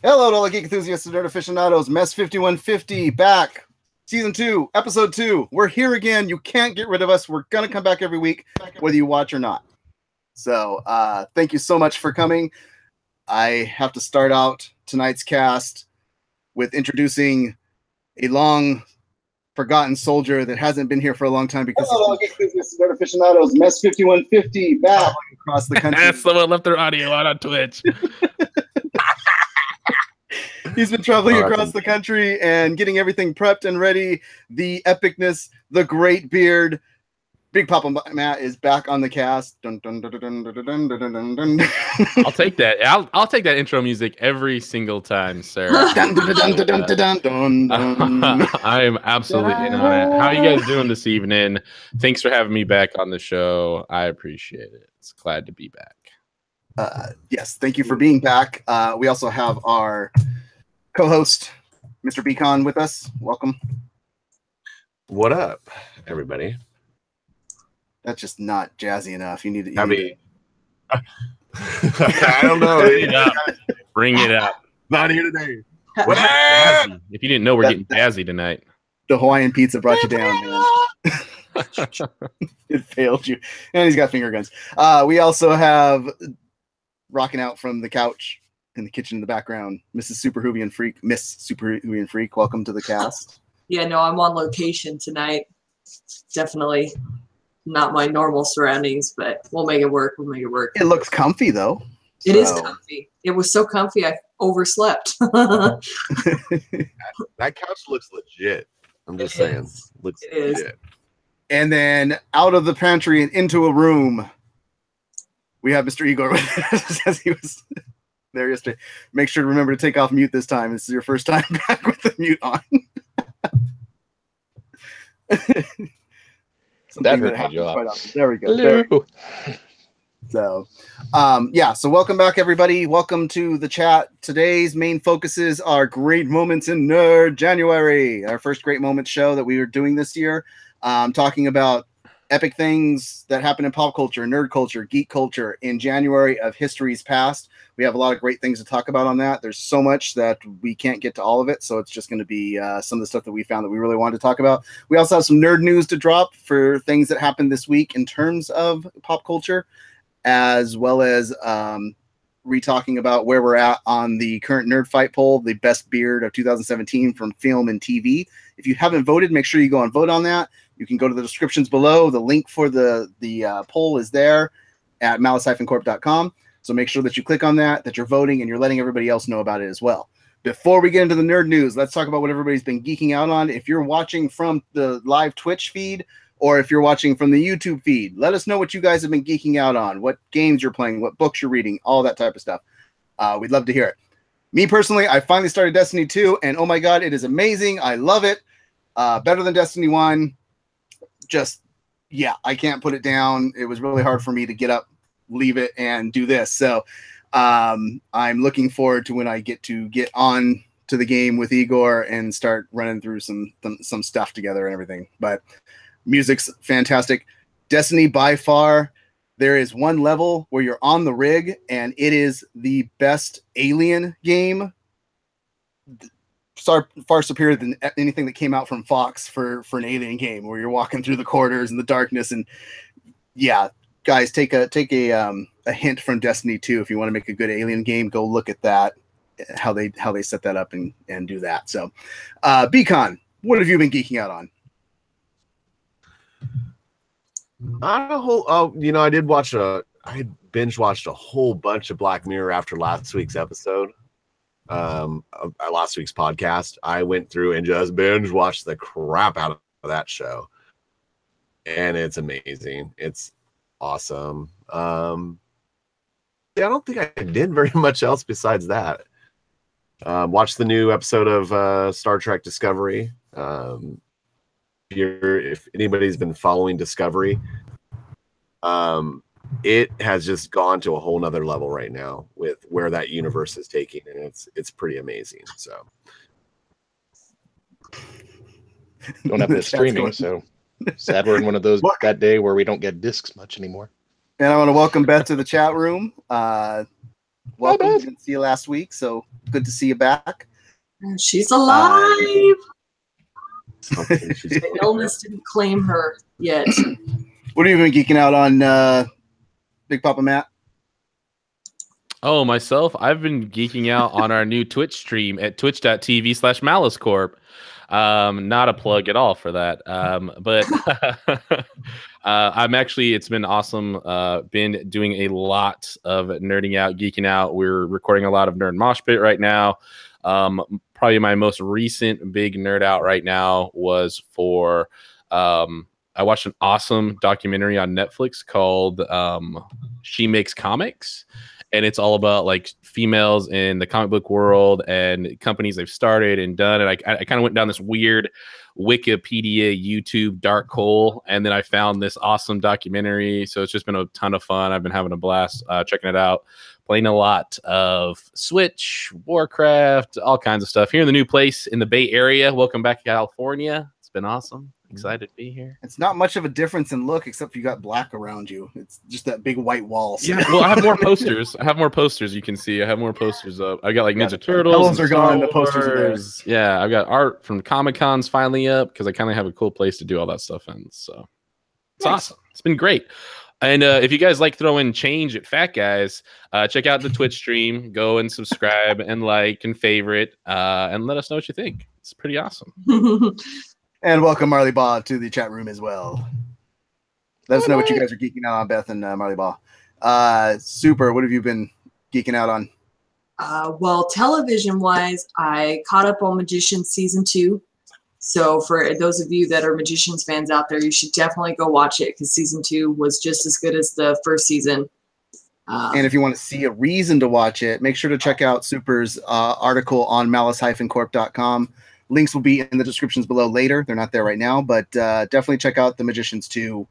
Hello to all the geek enthusiasts and nerd aficionados. Mess 5150 back. Season 2, Episode 2. We're here again. You can't get rid of us. We're going to come back every week, whether you watch or not. So, thank you so much for coming. I have to start out tonight's cast with introducing a long-forgotten soldier that hasn't been here for a long time because hello, geek enthusiasts and nerd aficionados. Mess 5150 back across the country. Someone left their audio out on Twitch. He's been traveling across the country and getting everything prepped and ready. The epicness, the great beard. Big Papa Matt is back on the cast. Dun, dun, dun, dun, dun, dun, dun, dun, dun. I'll take that. I'll take that intro music every single time, sir. Dun, dun, dun, dun, dun, dun, dun, dun. I am absolutely in on it. How are you guys doing this evening? Thanks for having me back on the show. I appreciate it. It's glad to be back. Yes, thank you for being back. We also have our co-host, Mr. Beacon, with us. Welcome. What up, everybody? That's just not jazzy enough. You need to. I don't know. Bring it up. Not here today. What jazzy? If you didn't know, we're getting jazzy tonight. The Hawaiian pizza brought you down, man. It failed you. And he's got finger guns. We also have rocking out from the couch in the kitchen in the background, Mrs. Super Hoovian Freak. Miss Super Hoovian Freak, welcome to the cast. Yeah, no, I'm on location tonight. Definitely not my normal surroundings, but we'll make it work. It looks comfy, though. It is comfy. It was so comfy, I overslept. That couch looks legit. I'm just saying. Looks legit. And then out of the pantry and into a room, we have Mr. Igor with us as he was there yesterday. Make sure to remember to take off mute this time. This is your first time back with the mute on. That hurt my jaw. There we go. Hello. So, so welcome back, everybody. Welcome to the chat. Today's main focuses are Great Moments in Nerd January, our first Great Moments show that we are doing this year. Talking about epic things that happen in pop culture, nerd culture, geek culture in January of history's past. We have a lot of great things to talk about on that. There's so much that we can't get to all of it, so it's just going to be some of the stuff that we found that we really wanted to talk about. We also have some nerd news to drop for things that happened this week in terms of pop culture, as well as re-talking about where we're at on the current Nerd Fight poll, the best beard of 2017 from film and TV. If you haven't voted, make sure you go and vote on that. You can go to the descriptions below. The link for the poll is there at malice-corp.com. So make sure that you click on that you're voting, and you're letting everybody else know about it as well. Before we get into the nerd news, let's talk about what everybody's been geeking out on. If you're watching from the live Twitch feed, or if you're watching from the YouTube feed, let us know what you guys have been geeking out on, what games you're playing, what books you're reading, all that type of stuff. We'd love to hear it. Me personally, I finally started Destiny 2, and oh my god, it is amazing. I love it. Better than Destiny 1. Just, yeah, I can't put it down. It was really hard for me to get up, leave it, and do this. So I'm looking forward to when I get on to the game with Igor and start running through some stuff together and everything. But music's fantastic. Destiny, by far, there is one level where you're on the rig, and it is the best alien game. Far superior than anything that came out from Fox for an alien game, where you're walking through the corridors in the darkness. And yeah, guys, take a hint from Destiny 2. If you want to make a good alien game, go look at that, how they set that up and do that. So, Beacon, what have you been geeking out on? I binge watched a whole bunch of Black Mirror after last week's episode. Last week's podcast, I went through and just binge watched the crap out of that show, and it's amazing. It's awesome. I don't think I did very much else besides that. Watched the new episode of Star Trek Discovery. If anybody's been following Discovery, it has just gone to a whole nother level right now with where that universe is taking, and it's pretty amazing. So don't have this streaming, so sad we're in one of those that day where we don't get discs much anymore. And I want to welcome Beth to the chat room. welcome. Beth. We didn't see you last week, so good to see you back. She's alive. She's The illness didn't claim her yet. What have you been geeking out on, Big Papa Matt? Oh, myself, I've been geeking out on our new Twitch stream at twitch.tv/MaliceCorp. Not a plug at all for that. But it's been awesome. Been doing a lot of nerding out, geeking out. We're recording a lot of Nerd Mosh Pit right now. Probably my most recent big nerd out right now was for, I watched an awesome documentary on Netflix called She Makes Comics. And it's all about like females in the comic book world and companies they've started and done. And I kind of went down this weird Wikipedia, YouTube dark hole. And then I found this awesome documentary. So it's just been a ton of fun. I've been having a blast checking it out, playing a lot of Switch, Warcraft, all kinds of stuff here in the new place in the Bay Area. Welcome back to California. It's been awesome. Excited to be here. It's not much of a difference in look, except you got black around you. It's just that big white wall. So. Yeah, well, I have more posters. You can see. I have more posters up. I got like Ninja Turtles. Those are gone. The posters are there. Yeah, I've got art from Comic-Cons finally up because I kind of have a cool place to do all that stuff in. So it's awesome. It's been great. And if you guys like throwing change at fat guys, check out the Twitch stream. Go and subscribe and like and favorite and let us know what you think. It's pretty awesome. And welcome Marley Baugh to the chat room as well. Let us know what you guys are geeking out on, Beth and Marley Baugh. Super, what have you been geeking out on? Well, television-wise, I caught up on Magicians Season 2. So for those of you that are Magicians fans out there, you should definitely go watch it because Season 2 was just as good as the first season. And if you want to see a reason to watch it, make sure to check out Super's article on malice-corp.com. Links will be in the descriptions below later. They're not there right now, but definitely check out the Magicians 2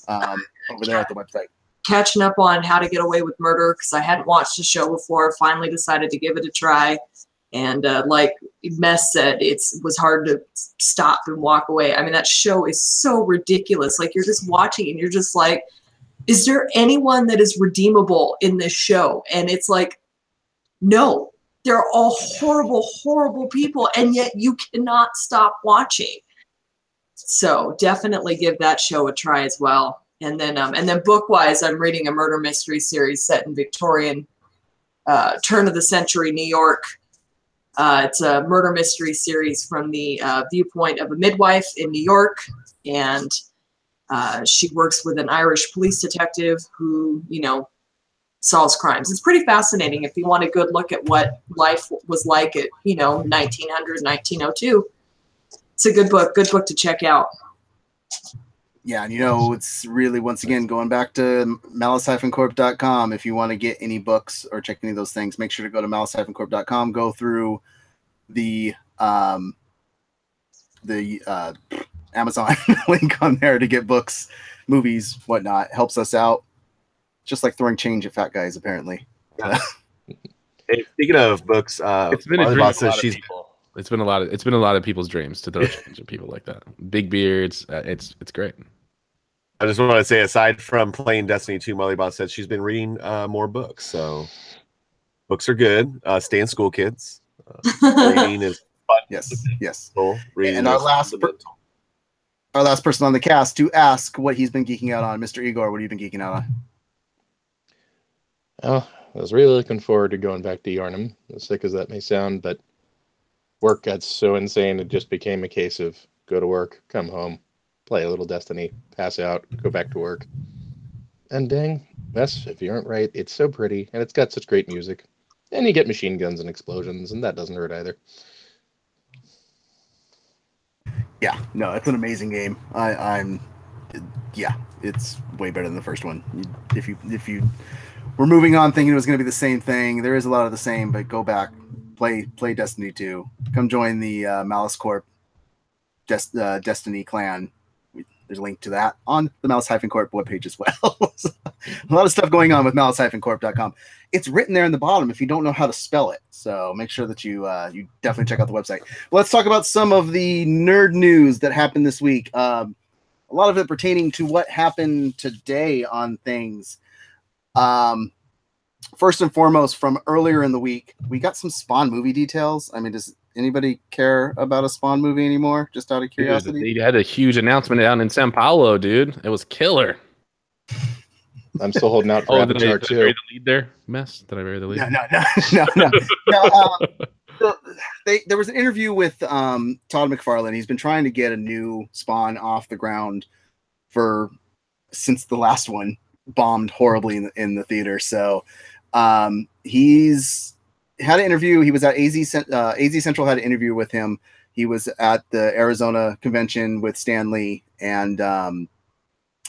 over there at the website. Catching up on How to Get Away with Murder because I hadn't watched the show before. Finally decided to give it a try. And like Mess said, it was hard to stop and walk away. I mean, that show is so ridiculous. Like you're just watching and you're just like, is there anyone that is redeemable in this show? And it's like, no. They're all horrible, horrible people, and yet you cannot stop watching. So definitely give that show a try as well. And then book-wise, I'm reading a murder mystery series set in Victorian turn of the century New York. It's a murder mystery series from the viewpoint of a midwife in New York, and she works with an Irish police detective who, solves crimes. It's pretty fascinating if you want a good look at what life was like at, 1900, 1902. It's a good book to check out. Yeah, and it's really, once again, going back to malice-corp.com. If you want to get any books or check any of those things, make sure to go to malice-corp.com, go through the Amazon link on there to get books, movies, whatnot. Helps us out. Just like throwing change at fat guys, apparently. Hey, speaking of books, it's been a dream of a lot of people. It's been a lot of people's dreams to throw change at people like that. Big beards. It's great. I just want to say, aside from playing Destiny 2, Molly Boss said she's been reading more books. So books are good. Stay in school, kids. Reading is fun. Yes. Cool. And our last person on the cast to ask what he's been geeking out on, Mr. Igor. What have you been geeking out on? Oh, I was really looking forward to going back to Yarnum, as sick as that may sound, but work got so insane it just became a case of go to work, come home, play a little Destiny, pass out, go back to work. And dang, Wes, if you aren't right, it's so pretty, and it's got such great music. And you get machine guns and explosions, and that doesn't hurt either. Yeah, no, it's an amazing game. It's way better than the first one. If you were moving on thinking it was going to be the same thing, there is a lot of the same, but go back, play Destiny 2. Come join the Malice Corp Destiny clan. There's a link to that on the Malice-Corp webpage as well. A lot of stuff going on with malice-corp.com. It's written there in the bottom if you don't know how to spell it. So make sure that you definitely check out the website. But let's talk about some of the nerd news that happened this week. A lot of it pertaining to what happened today on things. first and foremost, from earlier in the week, we got some Spawn movie details. I mean, does anybody care about a Spawn movie anymore? Just out of curiosity. Dude, they had a huge announcement down in Sao Paulo, dude. It was killer. I'm still holding out for Avatar 2. Did I bury the lead there? Mess? Did I bury the lead? No. There was an interview with Todd McFarlane. He's been trying to get a new Spawn off the ground since the last one bombed horribly in the theater. So he's had an interview. He was at AZ Central, had an interview with him. He was at the Arizona convention with Stan Lee, and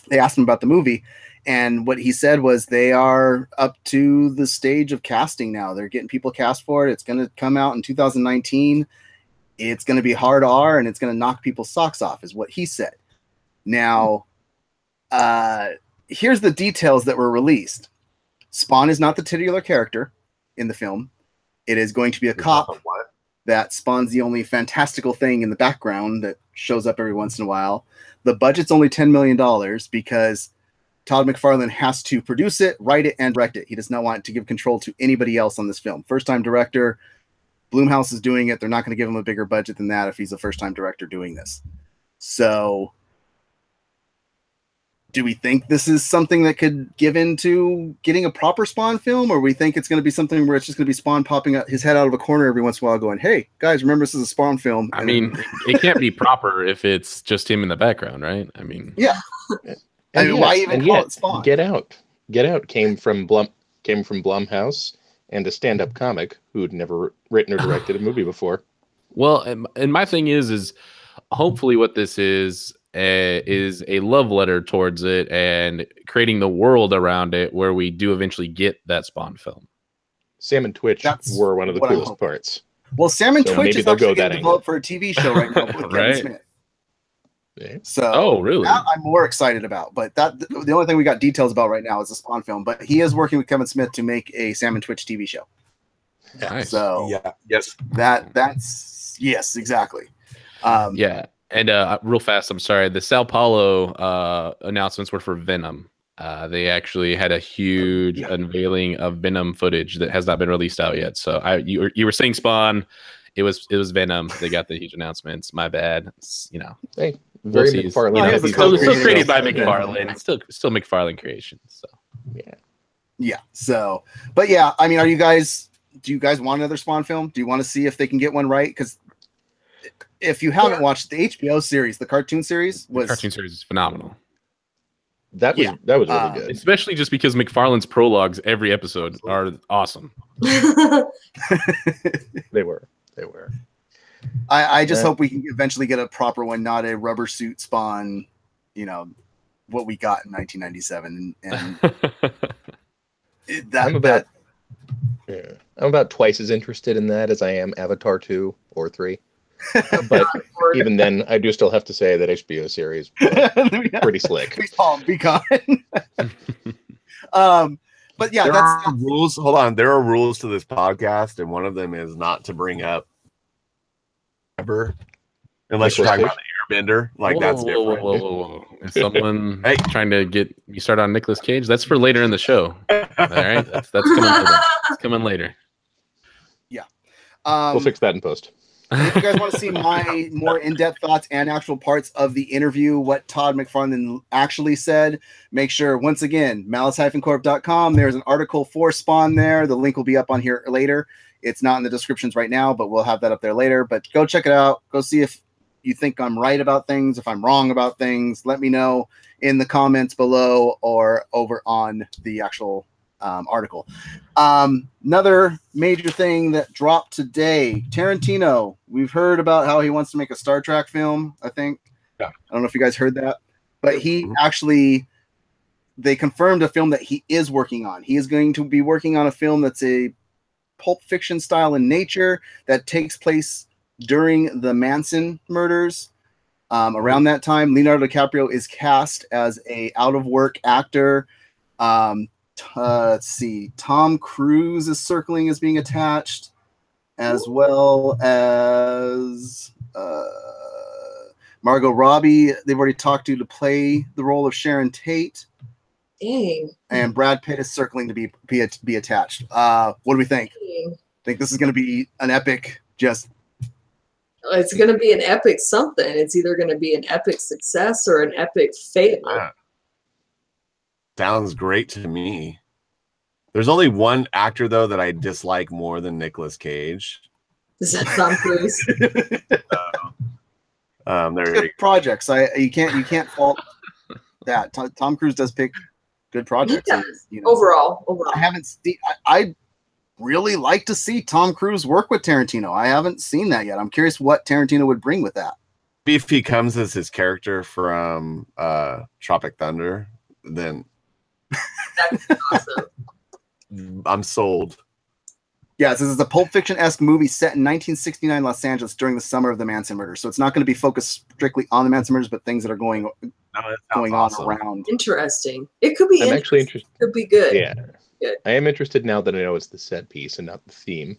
they asked him about the movie. And what he said was they are up to the stage of casting now. They're getting people cast for it. It's going to come out in 2019. It's going to be hard R, and it's going to knock people's socks off, is what he said. Now, here's the details that were released. Spawn is not the titular character in the film. It is going to be a cop that spawns the only fantastical thing in the background that shows up every once in a while. The budget's only $10 million because Todd McFarlane has to produce it, write it, and direct it. He does not want to give control to anybody else on this film. First-time director. Blumhouse is doing it. They're not going to give him a bigger budget than that if he's a first-time director doing this. So, do we think this is something that could give into getting a proper Spawn film, or we think it's going to be something where it's just going to be Spawn popping out his head out of a corner every once in a while going, hey, guys, remember this is a Spawn film? I mean, it can't be proper if it's just him in the background, right? I mean... Yeah. I mean, why even call it Spawn? Get Out came from Blumhouse and a stand-up comic who'd never written or directed a movie before. Well, and my thing is hopefully what this is a love letter towards it and creating the world around it where we do eventually get that Spawn film. Sam and Twitch were one of the coolest parts. Well, Sam and Twitch is actually getting developed for a TV show right now with Kevin Smith. So really? That I'm more excited about, but the only thing we got details about right now is the Spawn film. But he is working with Kevin Smith to make a Sam and Twitch TV show. Nice. So yes, exactly. Yeah, and real fast, I'm sorry. The Sao Paulo announcements were for Venom. They actually had a huge unveiling of Venom footage that has not been released out yet. So you were saying Spawn. It was Venom. They got the huge announcements. My bad. Hey. Very McFarlane. Still created by McFarlane. Still McFarlane creation. So yeah. So, but yeah, I mean, do you guys want another Spawn film? Do you want to see if they can get one right? Because if you haven't watched the HBO series, the cartoon series is phenomenal. That was really good, especially just because McFarlane's prologues every episode are awesome. They were. I just hope we can eventually get a proper one, not a rubber suit Spawn, what we got in 1997. I'm about twice as interested in that as I am Avatar 2 or 3. But even then, I do still have to say that HBO series pretty slick. Be calm. But yeah, there are rules. Hold on, there are rules to this podcast, and one of them is not to bring up unless you're talking about the Airbender. That's different. Whoa. Is someone trying to get you started on Nicolas Cage? That's for later in the show. All right, that's coming later. Yeah, we'll fix that in post. If you guys want to see my more in-depth thoughts and actual parts of the interview, what Todd McFarlane actually said, make sure, once again, malice-corp.com. There's an article for Spawn there. The link will be up on here later. It's not in the descriptions right now, but we'll have that up there later. But go check it out. Go see if you think I'm right about things. If I'm wrong about things, let me know in the comments below or over on the actual article. Another major thing that dropped today, Tarantino. We've heard about how he wants to make a Star Trek film, I think. Yeah. I don't know if you guys heard that. But they confirmed a film that he is working on. He is going to be working on a film that's a Pulp Fiction style in nature that takes place during the Manson murders. Around that time, Leonardo DiCaprio is cast as a out-of-work actor. Let's see. Tom Cruise is circling as being attached, as well as Margot Robbie. They've already talked to play the role of Sharon Tate. Dang. and Brad Pitt is circling to be attached. What do we think? Dang. Think this is going to be an epic? Just It's going to be an epic something. It's either going to be an epic success or an epic failure. Sounds great to me. There's only one actor though that I dislike more than Nicolas Cage. Is that Tom Cruise? There you go. projects. You can't fault that. Tom Cruise does pick good projects. He and, does. you know, Overall. I haven't seen. I really like to see Tom Cruise work with Tarantino. I haven't seen that yet. I'm curious what Tarantino would bring with that. If he comes as his character from Tropic Thunder, then That's awesome. I'm sold. Yeah, this is a Pulp Fiction-esque movie set in 1969 Los Angeles during the summer of the Manson murder. So it's not going to be focused strictly on the Manson murders, but things that are going on around. Interesting. It could be. I'm actually interested. Could be good. Yeah, Good. I am interested now that I know it's the set piece and not the theme.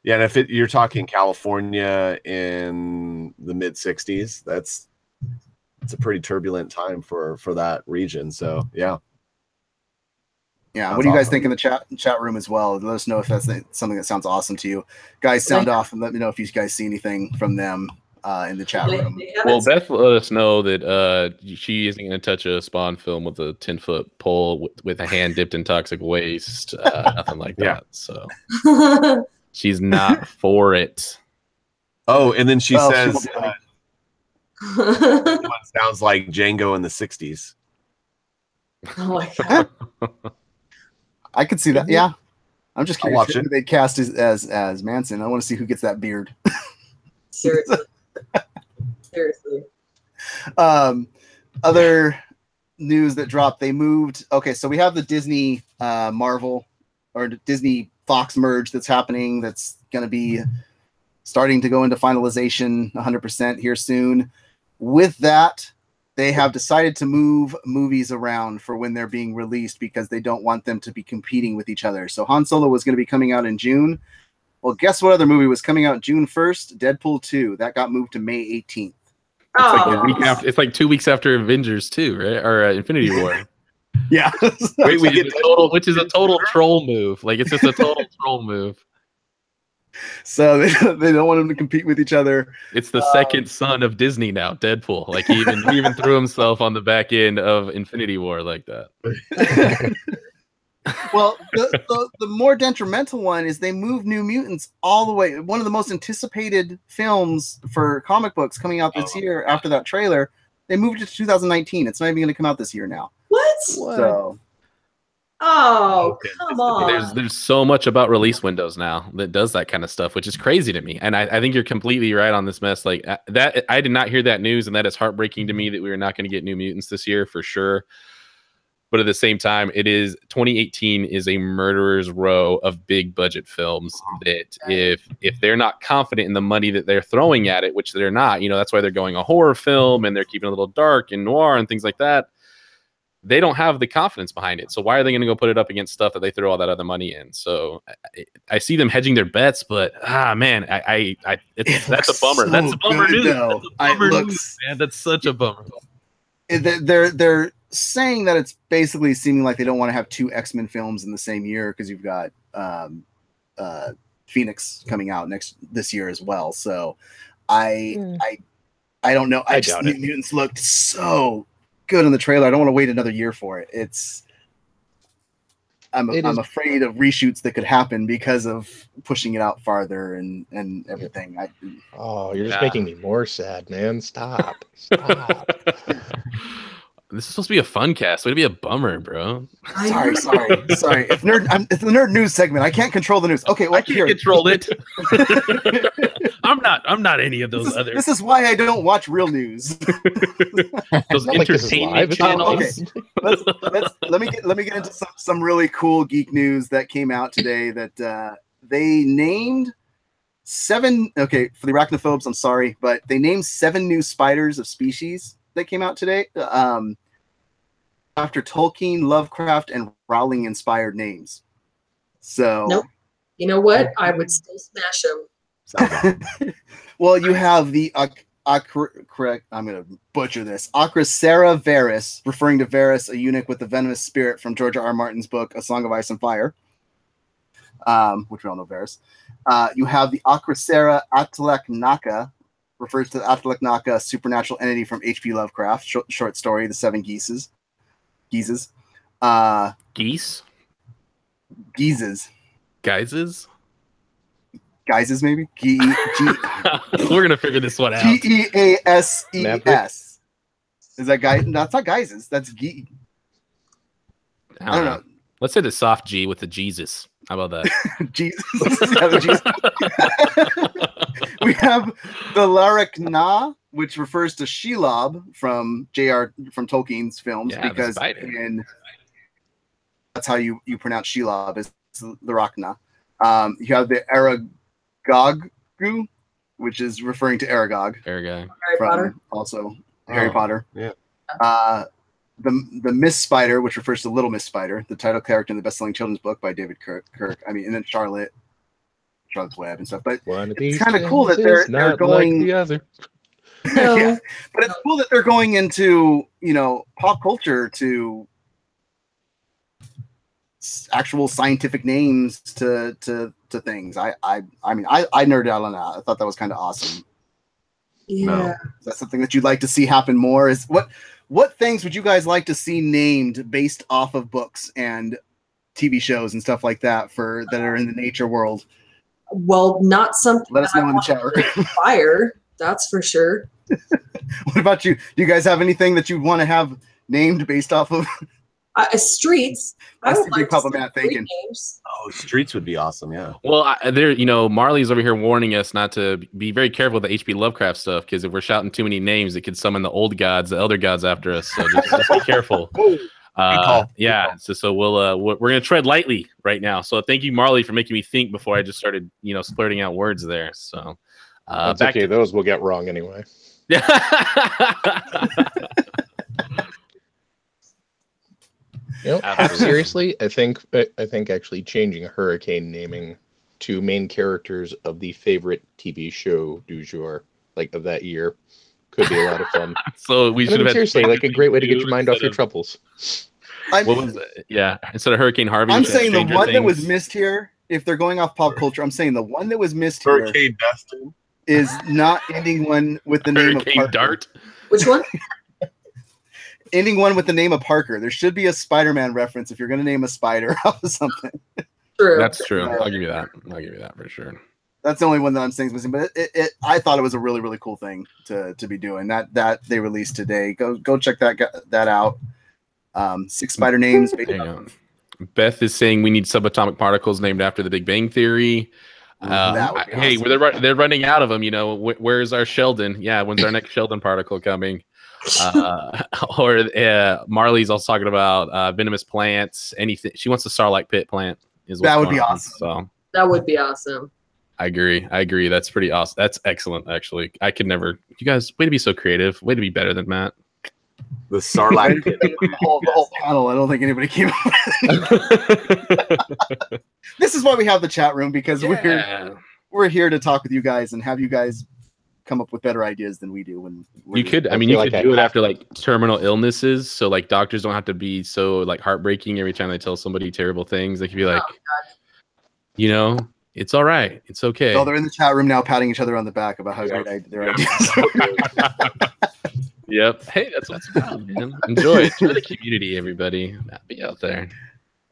Yeah, and if you're talking California in the mid '60s, it's a pretty turbulent time for that region. So yeah. Yeah, Sounds what do you guys awesome. think in the chat room as well? Let us know if that's something that sounds awesome to you. Guys, sound off and let me know if you guys see anything from them in the chat room. Well, Beth let us know that she isn't going to touch a Spawn film with a 10-foot pole with a hand dipped in toxic waste, nothing like that. Yeah. So she's not for it. Oh, and then she Well, says, "Everyone sounds like Django in the '60s." Oh my god. I could see that. Yeah, I'm just I'll curious watch who it. they cast as Manson. I want to see who gets that beard. Seriously. Seriously. Other news that dropped, they moved. Okay, so we have the Disney Marvel or Disney Fox merge that's happening. That's going to be starting to go into finalization 100% here soon. With that, they have decided to move movies around for when they're being released because they don't want them to be competing with each other. So Han Solo was going to be coming out in June. Well, guess what other movie was coming out June 1st? Deadpool 2. That got moved to May 18th. It's like a week after. It's like 2 weeks after Avengers 2, right? Or Infinity War. Yeah. Wait, we get which is a total troll move. Like it's just a total troll move. So they don't want them to compete with each other. It's the second son of Disney now, Deadpool. Like he even threw himself on the back end of Infinity War like that. Well, the more detrimental one is they moved New Mutants all the way. One of the most anticipated films for comic books coming out this year after that trailer. They moved it to 2019. It's not even going to come out this year now. What? So, Oh, come on. There's so much about release windows now that does that kind of stuff, which is crazy to me. And I think you're completely right on this mess. Like that, I did not hear that news, and that is heartbreaking to me that we are not going to get New Mutants this year for sure. But at the same time, 2018 is a murderer's row of big budget films that if they're not confident in the money that they're throwing at it, which they're not, that's why they're going a horror film and they're keeping it a little dark and noir and things like that. They don't have the confidence behind it. So why are they going to go put it up against stuff that they throw all that other money in? So I see them hedging their bets, but man, that's a bummer. So that's a bummer news. That's a bummer news, news, man. That's such a bummer. They're saying that it's basically seeming like they don't want to have two X-Men films in the same year because you've got Phoenix coming out this year as well. So I don't know. I just New Mutants looked so good in the trailer. I don't want to wait another year for it. I'm afraid of reshoots that could happen because of pushing it out farther and everything. You're just making me more sad, man. Stop. This is supposed to be a fun cast. Would it be a bummer, bro? Sorry. It's the nerd news segment. I can't control the news. Okay, well, I can't control it. I'm not any of those others. This is why I don't watch real news. Those entertainment channels. Okay. Let me get into some really cool geek news that came out today. That they named 7. Okay, for the arachnophobes, I'm sorry, but they named 7 new spiders of species that came out today. After Tolkien, Lovecraft, and Rowling inspired names. So, nope. You know what? I would still smash them. Well, you have the correct. I'm gonna butcher this. Acrocera Varus, referring to Varus, a eunuch with the venomous spirit from George R. Martin's book, A Song of Ice and Fire. Which we all know Varus. You have the Acrocera Atleknaka, refers to the Atleknaka, supernatural entity from H.P. Lovecraft short story, The Seven Geeses. Geese? Geeses. Geises? Geises, maybe? We're going to figure this one out. Geases. Is that guy? No, that's not Geises. That's Ge. I don't know. Let's say the soft G with the Jesus. How about that? Jesus. We have the Larachna, which refers to Shelob from Tolkien's films, because that's how you pronounce Shelob, is Larachna. You have the Aragoggu, which is referring to Aragog. Harry Potter. Also Harry Potter. Yeah. The Miss Spider, which refers to Little Miss Spider, the title character in the best-selling children's book by David Kirk. I mean, and then Charlotte's Web and stuff. But it's kind of cool that they're going. Like the other. No. Yeah, but it's cool that they're going into pop culture to actual scientific names to things. I mean I nerded out on that. I thought that was kind of awesome. Yeah. No. Is that something that you'd like to see happen more? Is what things would you guys like to see named based off of books and TV shows and stuff like that that are in the nature world? Well, not something. Let us know in the chat. Fire, that's for sure. What about you? Do you guys have anything that you'd want to have named based off of? Streets. I would see big papa Matt street thinking. names. Oh, Streets would be awesome. Yeah. Well, Marley's over here warning us not to be very careful with the H.P. Lovecraft stuff, because if we're shouting too many names, it could summon the old gods, the elder gods after us. So just be careful. Yeah. So we're gonna tread lightly right now. So thank you, Marley, for making me think before I just started, splurting out words there. So that's okay. Those we'll get wrong anyway. Seriously, I think actually changing hurricane naming to main characters of the favorite TV show du jour, like of that year, could be a lot of fun. So we should have seriously like a great way to get your mind off your troubles. What was it? Yeah, instead of Hurricane Harvey. I'm saying the one that was missed here, if they're going off pop culture, I'm saying the one that was missed here Hurricane Dustin is not ending one with the name of Parker. Dart. Which one? Ending one with the name of Parker. There should be a Spider-Man reference if you're going to name a spider off of something. True. That's true. I'll give you that. For sure. That's the only one that I'm saying is missing. But I thought it was a really, really cool thing to be doing. That they released today. Go check that out. 6 spider names. Beth is saying we need subatomic particles named after the Big Bang Theory. Hey, awesome. They're running out of them. Where's our Sheldon? Yeah, when's our next Sheldon particle coming? Marley's also talking about venomous plants. Anything she wants, a Starlight Pit plant. That would be awesome. So that would be awesome. I agree. That's pretty awesome. That's excellent. Actually, I could never. You guys, way to be so creative. Way to be better than Matt. The Starlight Pit. the whole panel. I don't think anybody came up with it. This is why we have the chat room, because we're here to talk with you guys and have you guys come up with better ideas than we do. When you could do it after like terminal illnesses, so like doctors don't have to be so like heartbreaking every time they tell somebody terrible things. They could be like, it's all right, it's okay. Oh, they're in the chat room now, patting each other on the back about how great their ideas are. Yep. Hey, that's what's about, man. Enjoy the community, everybody. Be out there.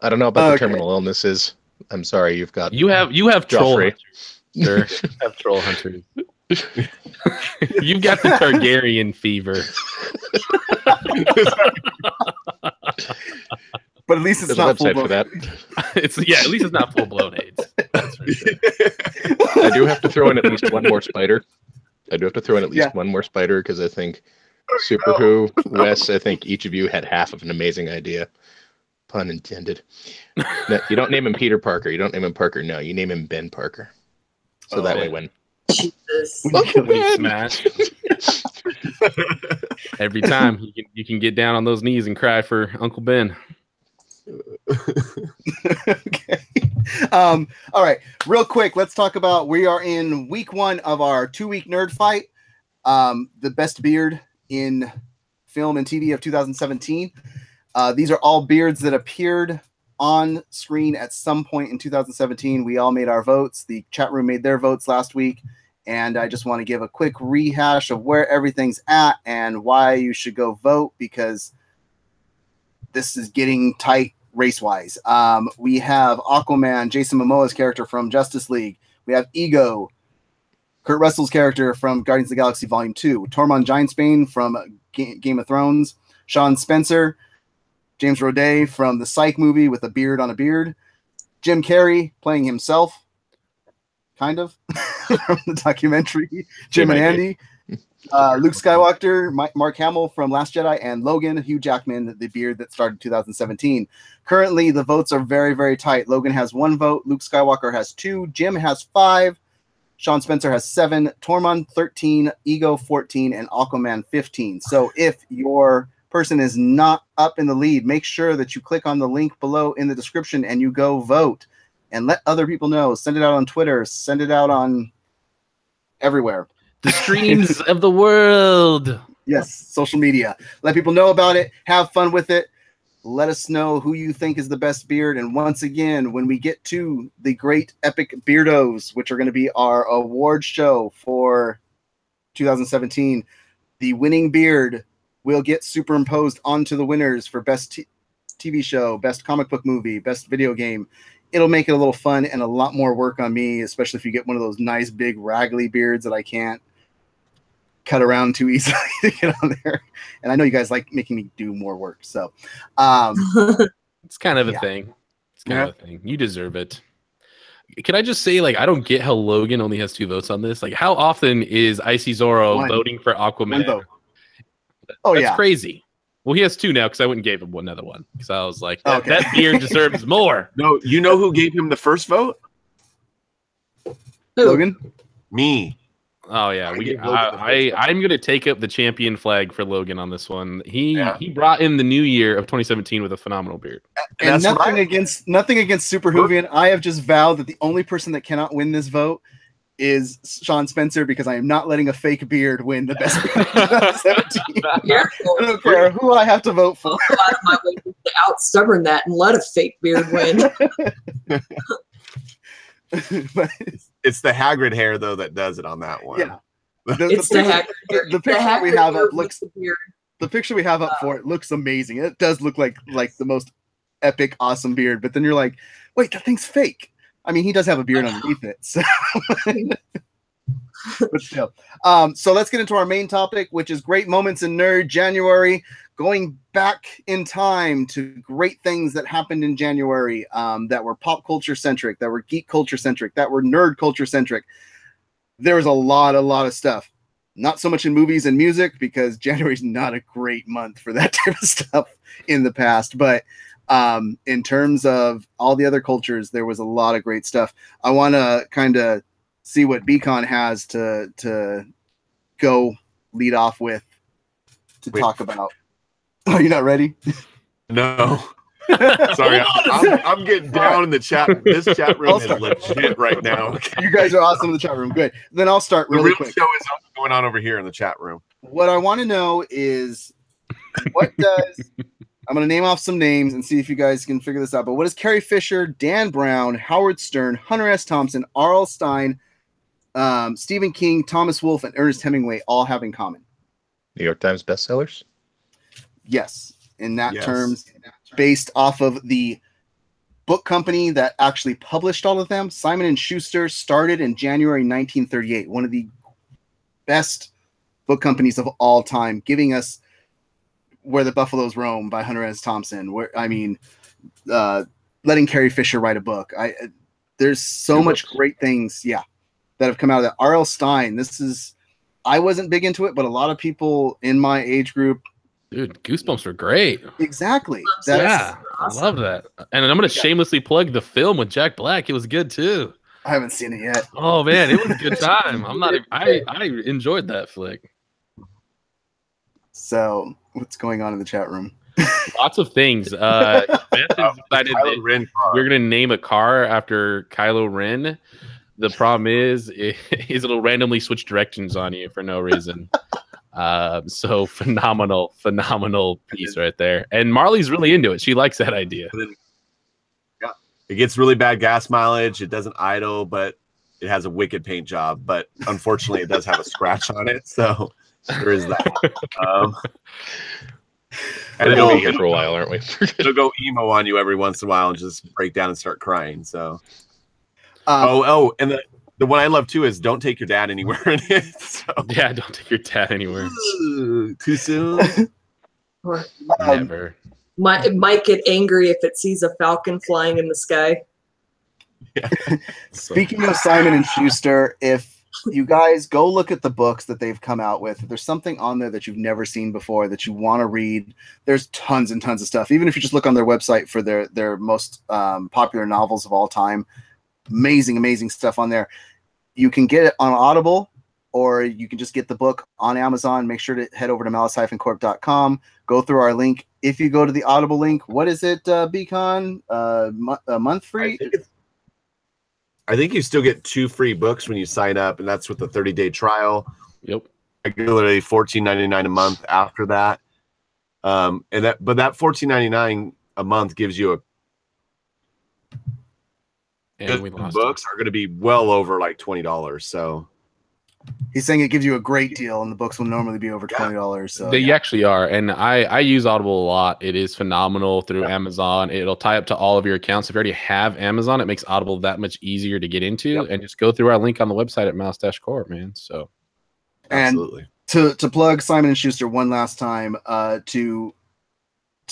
I don't know about the terminal illnesses. I'm sorry, you have troll hunters, sir. You have troll hunters. You've got the Targaryen fever. But at least it's not full blown. At least it's not full blown AIDS. That's for sure. I do have to throw in at least one more spider. One more spider, because I think Super Who, Wes, I think each of you had half of an amazing idea. Pun intended. No, you don't name him Peter Parker. You don't name him Parker. No, you name him Ben Parker. So that way when Jesus. Smash. Every time you can get down on those knees and cry for Uncle Ben. Okay. All right. Real quick, let's talk about, we are in week 1 of our 2-week nerd fight. the best beard in film and TV of 2017. These are all beards that appeared on screen at some point in 2017. We all made our votes. The chat room made their votes last week. And I just want to give a quick rehash of where everything's at and why you should go vote, because this is getting tight race-wise. We have Aquaman, Jason Momoa's character from Justice League. We have Ego, Kurt Russell's character from Guardians of the Galaxy Volume 2. Tormund Giantsbane from Game of Thrones. Sean Spencer, James Roday from the Psych movie with a beard on a beard. Jim Carrey playing himself, kind of, from the documentary. Jim and Andy. Luke Skywalker, Mark Hamill from Last Jedi, and Logan, Hugh Jackman, the beard that started 2017. Currently, the votes are very, very tight. Logan has 1 vote. Luke Skywalker has 2. Jim has 5. Sean Spencer has 7. Tormund 13. Ego 14. And Aquaman 15. So if your person is not up in the lead, make sure that you click on the link below in the description and you go vote. And let other people know. Send it out on Twitter. Send it out on everywhere. The streams of the world. Yes, social media. Let people know about it. Have fun with it. Let us know who you think is the best beard. And once again, when we get to the Great Epic Beardos, which are going to be our award show for 2017, the winning beard will get superimposed onto the winners for best TV show, best comic book movie, best video game. It'll make it a little fun and a lot more work on me, especially if you get one of those nice big raggly beards that I can't cut around too easily to get on there. And I know you guys like making me do more work, so it's kind of a thing. It's kind of a thing. You deserve it. Can I just say, like, I don't get how Logan only has 2 votes on this. Like, how often is Icy Zorro voting for Aquaman? 1 vote. That's crazy. Well, he has 2 now because I went and gave him another one because I was like, that beard deserves more. No, you know who gave him the first vote? Logan? Me. Oh yeah, I'm gonna take up the champion flag for Logan on this one. He brought in the new year of 2017 with a phenomenal beard. And nothing against Super Hoovian. I have just vowed that the only person that cannot win this vote is Sean Spencer, because I am not letting a fake beard win the best beard of 2017. I don't care who I have to vote for. My way to out stubborn that and let a fake beard win. But it's the Hagrid hair though that does it on that one. Yeah, it's the Hagrid hair. The picture we have up looks. The picture we have up for it looks amazing. It does look like the most epic, awesome beard. But then you're like, wait, that thing's fake. I mean, he does have a beard underneath it. So. But still. So let's get into our main topic, which is great moments in Nerd January. Going back in time to great things that happened in January, that were pop culture centric, that were geek culture centric, that were nerd culture centric. There was a lot of stuff. Not so much in movies and music, because January is not a great month for that type of stuff in the past. But in terms of all the other cultures, there was a lot of great stuff. I want to kind of see what Beacon has to go lead off with to talk about. Oh, you're not ready? No. Sorry, I'm getting down in the chat. This chat room is legit right now. Okay. You guys are awesome in the chat room. Good. Then I'll start really quick. The real show is going on over here in the chat room. What I want to know is, what does... I'm going to name off some names and see if you guys can figure this out. But what does Carrie Fisher, Dan Brown, Howard Stern, Hunter S. Thompson, R.L. Stine, Stephen King, Thomas Wolfe, and Ernest Hemingway all have in common? New York Times bestsellers? Yes, in that terms, based off of the book company that actually published all of them. Simon & Schuster started in January 1938, one of the best book companies of all time, giving us Where the Buffaloes Roam by Hunter S. Thompson. Letting Carrie Fisher write a book. There's so much great things, that have come out of that. R.L. Stine, I wasn't big into it, but a lot of people in my age group. Dude, Goosebumps were great. Exactly. I love that. And I'm going to shamelessly plug the film with Jack Black. It was good too. I haven't seen it yet. Oh man, it was a good time. I enjoyed that flick. So what's going on in the chat room? Lots of things. Beth has decided that we're going to name a car after Kylo Ren. The problem is it'll randomly switch directions on you for no reason. So phenomenal piece right there. And Marley's really into it. She likes that idea. Yeah, it gets really bad gas mileage. It doesn't idle, but it has a wicked paint job. But unfortunately, it does have a scratch on it. So there is that. And We're gonna be here for a while, aren't we? It'll go emo on you every once in a while and just break down and start crying. So, and the one I love too is don't take your dad anywhere in it. So. Yeah, don't take your dad anywhere. Too soon. Never. It might get angry if it sees a falcon flying in the sky. Yeah. Speaking of Simon and Schuster, if you guys go look at the books that they've come out with, if there's something on there that you've never seen before that you want to read, there's tons and tons of stuff. Even if you just look on their website for their most popular novels of all time, amazing stuff on there. You can get it on Audible, or you can just get the book on Amazon. Make sure to head over to malice-corp.com, go through our link. If you go to the Audible link, what is it, Beacon? A month free? I think you still get 2 free books when you sign up, and that's with the 30-day trial. Yep. Regularly $14.99 a month after that. But that $14.99 a month gives you books are going to be well over like $20. So he's saying it gives you a great deal, and the books will normally be over $20. So they actually are, and I use Audible a lot. It is phenomenal through Amazon. It'll tie up to all of your accounts. If you already have Amazon, it makes Audible that much easier to get into. And just go through our link on the website at Malice-Corp, man. So absolutely. And to plug Simon and Schuster one last time, to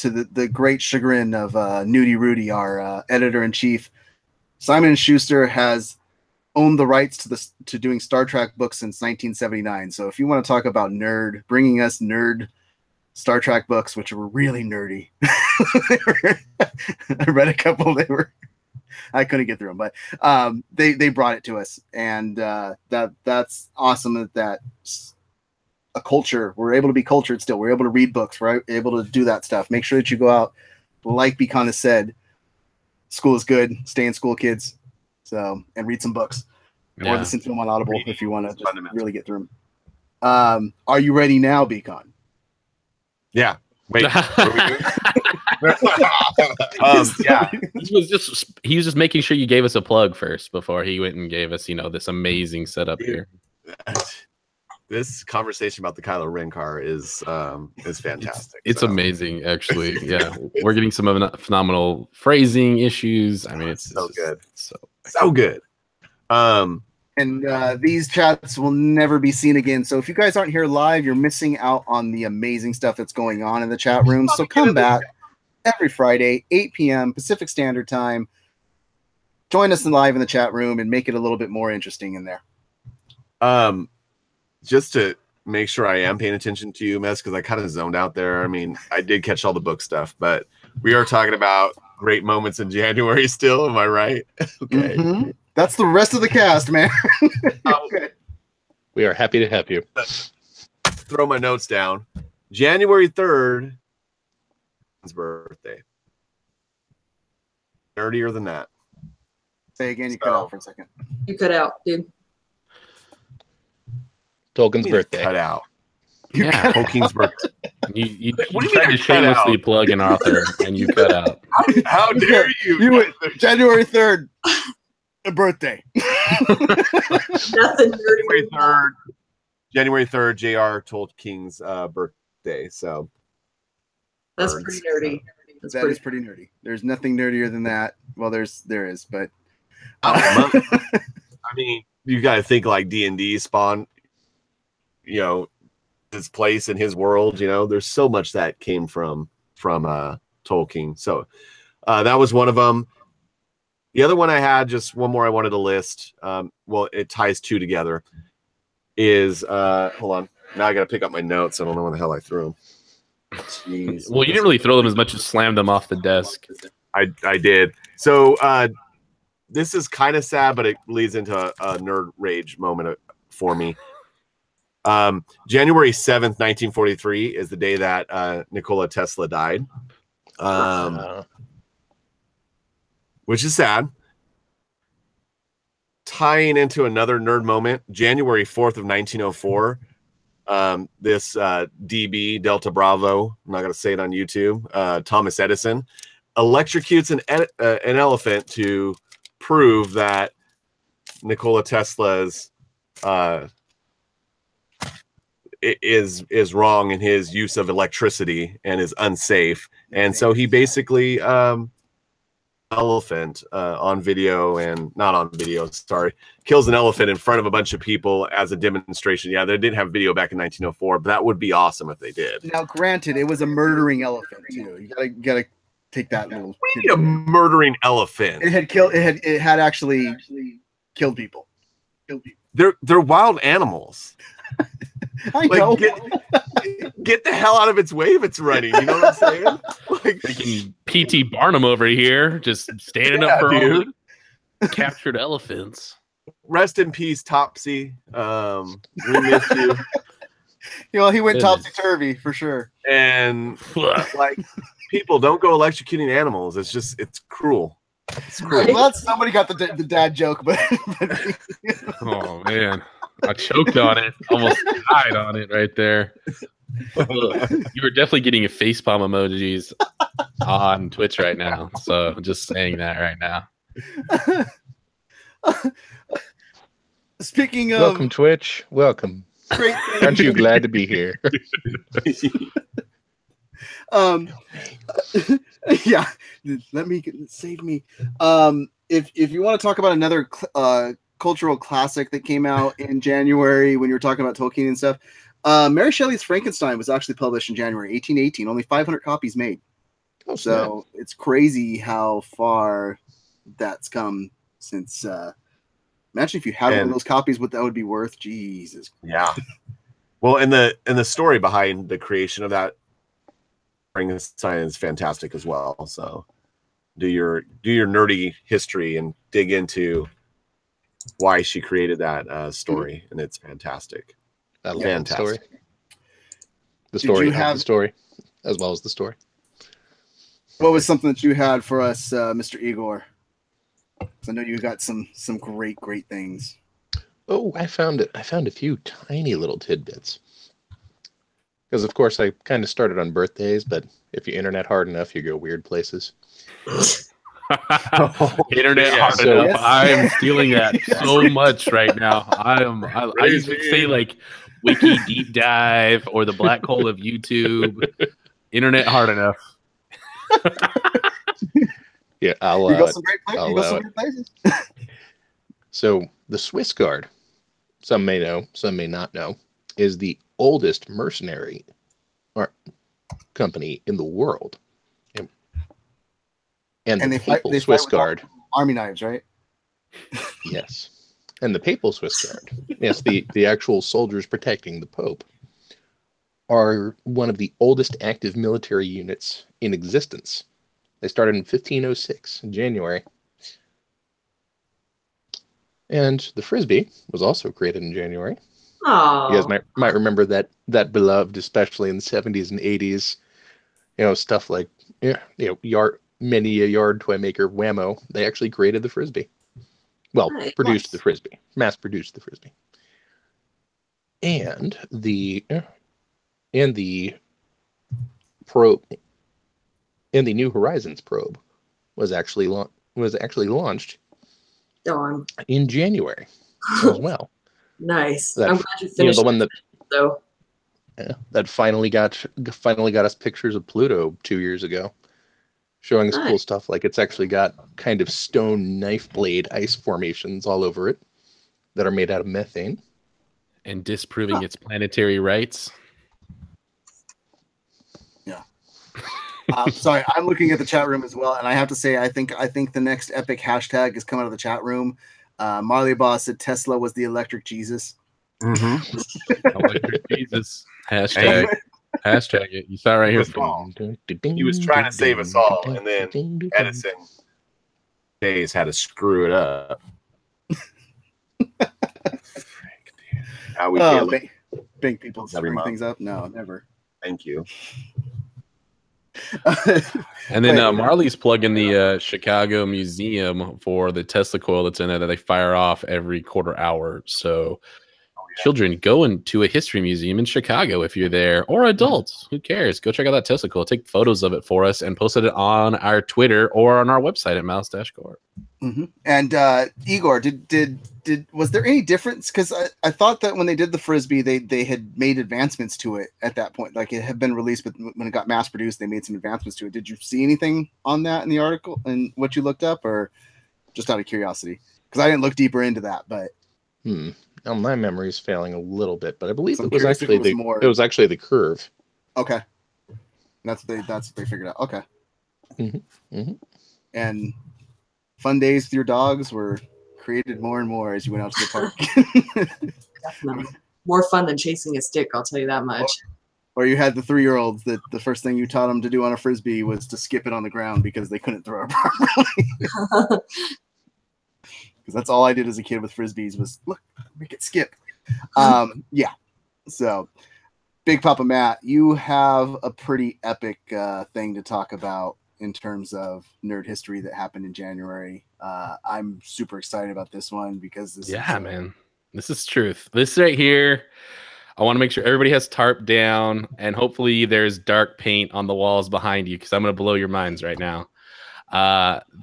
the great chagrin of Nudie Rudy, our editor-in-chief, Simon and Schuster has owned the rights to doing Star Trek books since 1979. So if you want to talk about bringing us nerd Star Trek books, which were really nerdy, I read a couple. I couldn't get through them, but they brought it to us, and that's awesome. That's a culture. We're able to be cultured still. We're able to read books. We're able to do that stuff. Make sure that you go out, like Beacon has said. School is good. Stay in school, kids. So, and read some books, or listen to them on Audible if you want to just really get through them. Are you ready now, Beacon? Yeah. Wait. Yeah. He was just making sure you gave us a plug first before he went and gave us, this amazing setup here. This conversation about the Kylo Ren car is fantastic. It's amazing, actually. Yeah, we're getting some phenomenal phrasing issues. I mean, it's so good, so good. And these chats will never be seen again. So if you guys aren't here live, you're missing out on the amazing stuff that's going on in the chat room. So come back every Friday, 8 p.m. Pacific Standard Time. Join us live in the chat room and make it a little bit more interesting in there. Just to make sure I am paying attention to you, Mess, because I kind of zoned out there. I mean, I did catch all the book stuff, but we are talking about great moments in January still. Am I right? Okay. Mm-hmm. That's the rest of the cast, man. Okay. We are happy to help you. Throw my notes down. January 3rd, his birthday. Nerdier than that. Say again, you cut out for a second. You cut out, dude. Tolkien's birthday. Cut out. Yeah, Tolkien's birthday. You tried to shamelessly plug an author, and you cut out. How dare you? You went January 3rd, a birthday. Nothing nerdy. January 3rd, JR Tolkien's birthday. So that's pretty nerdy. That is pretty nerdy. There's nothing nerdier than that. Well, there is, but I mean, you got to think like D&D spawned, his place in his world. There's so much that came from Tolkien. So that was one of them. The other one I had, just one more I wanted to list. Well, it ties two together. Is hold on. Now I got to pick up my notes. I don't know where the hell I threw them. Jeez. Well, you didn't really throw them as much as slammed them off the desk. I did. So this is kind of sad, but it leads into a nerd rage moment for me. January 7th, 1943 is the day that Nikola Tesla died. Which is sad. tying into another nerd moment, January 4th of 1904, this DB, Delta Bravo, I'm not going to say it on YouTube, Thomas Edison, electrocutes an elephant to prove that Nikola Tesla's is wrong in his use of electricity and is unsafe. And so he basically elephant on video, and not on video, sorry, kills an elephant in front of a bunch of people as a demonstration. Yeah, they didn't have video back in 1904, but that would be awesome if they did. Now, granted, it was a murdering elephant too. You gotta take that little. We need a murdering elephant. It had actually killed people. They're wild animals. I know. Get the hell out of its way if it's running. You know what I'm saying? Like freaking P.T. Barnum over here, just standing up for all captured elephants. Rest in peace, Topsy. We miss you. He went topsy-turvy for sure. And like, people don't go electrocuting animals. It's cruel. It's cruel. Well, somebody got the dad joke, but oh man, I choked on it. Almost died on it right there. You were definitely getting a facepalm emojis on Twitch right now. So I'm just saying that right now. Speaking of welcome, Twitch. Welcome. Great. Aren't you glad to be here? Yeah. Save me. If you want to talk about another cultural classic that came out in January when you were talking about Tolkien and stuff, Mary Shelley's Frankenstein was actually published in January 1818. Only 500 copies made. Oh, so it's crazy how far that's come since. Imagine if you had one of those copies, what that would be worth. Jesus. Yeah. Well, and the story behind the creation of that Frankenstein is fantastic as well. So do your nerdy history and dig into why she created that story, and it's fantastic. I love Fantastic. the story. The story of the story, as well as the story. What was something that you had for us, Mr. Igor? Because I know you got some great things. Oh, I found it. I found a few tiny little tidbits. Because, of course, I kind of started on birthdays, but if you internet hard enough, you go weird places. Internet hard enough. Yes. I am stealing that so much right now. I used to say like Wiki Deep Dive or the black hole of YouTube. Internet hard enough. Yeah, you got some great places. So the Swiss Guard, some may know, some may not know, is the oldest mercenary company in the world. And the Papal Swiss Guard. Army knives, right? Yes. And the Papal Swiss Guard, yes, the actual soldiers protecting the Pope, are one of the oldest active military units in existence. They started in 1506 in January. And the Frisbee was also created in January. Oh. You guys might remember that beloved, especially in the 70s and 80s, stuff like many a yard toy maker, Whammo. They actually created the Frisbee. Well, produced the Frisbee, mass-produced the Frisbee. And the probe, and the New Horizons probe was actually launched in January as well. Nice. I'm glad you finished. The one that though. Yeah, that finally got us pictures of Pluto 2 years ago, showing us cool stuff. Like it's actually got kind of stone knife blade ice formations all over it that are made out of methane, and disproving its planetary rights. Yeah. Sorry, I'm looking at the chat room as well, and I have to say, I think the next epic hashtag is coming out of the chat room. Marley Boss said Tesla was the electric Jesus. Mm-hmm. Electric Jesus. Hashtag it. You saw it right here. He was trying to save us all, and then Edison days had to screw it up. How we bank people screwing things up? No, never. Thank you. And then Marley's plugging the Chicago Museum for the Tesla coil that's in there that they fire off every quarter hour. So children, go into a history museum in Chicago if you're there, or adults. Who cares? Go check out that Tesla coil. Take photos of it for us and post it on our Twitter or on our website at Malice-Corp. Mm-hmm. And Igor, was there any difference? Because I thought that when they did the Frisbee, they had made advancements to it at that point. Like it had been released, but when it got mass produced, they made some advancements to it. Did you see anything on that in the article and what you looked up, or just out of curiosity? Because I didn't look deeper into that, but. Now, my memory is failing a little bit, but I believe So it was actually more... it was actually the curve. Okay, that's what they figured out. Okay, and fun days with your dogs were created more and more as you went out to the park. Definitely more fun than chasing a stick. I'll tell you that much. Or you had the 3-year-olds that the first thing you taught them to do on a Frisbee was to skip it on the ground because they couldn't throw it properly. Because that's all I did as a kid with Frisbees was look, make it skip. Yeah. So, Big Papa Matt, you have a pretty epic thing to talk about in terms of nerd history that happened in January. I'm super excited about this one because this man, this is truth. This right here, I want to make sure everybody has tarp down, and hopefully there's dark paint on the walls behind you because I'm going to blow your minds right now.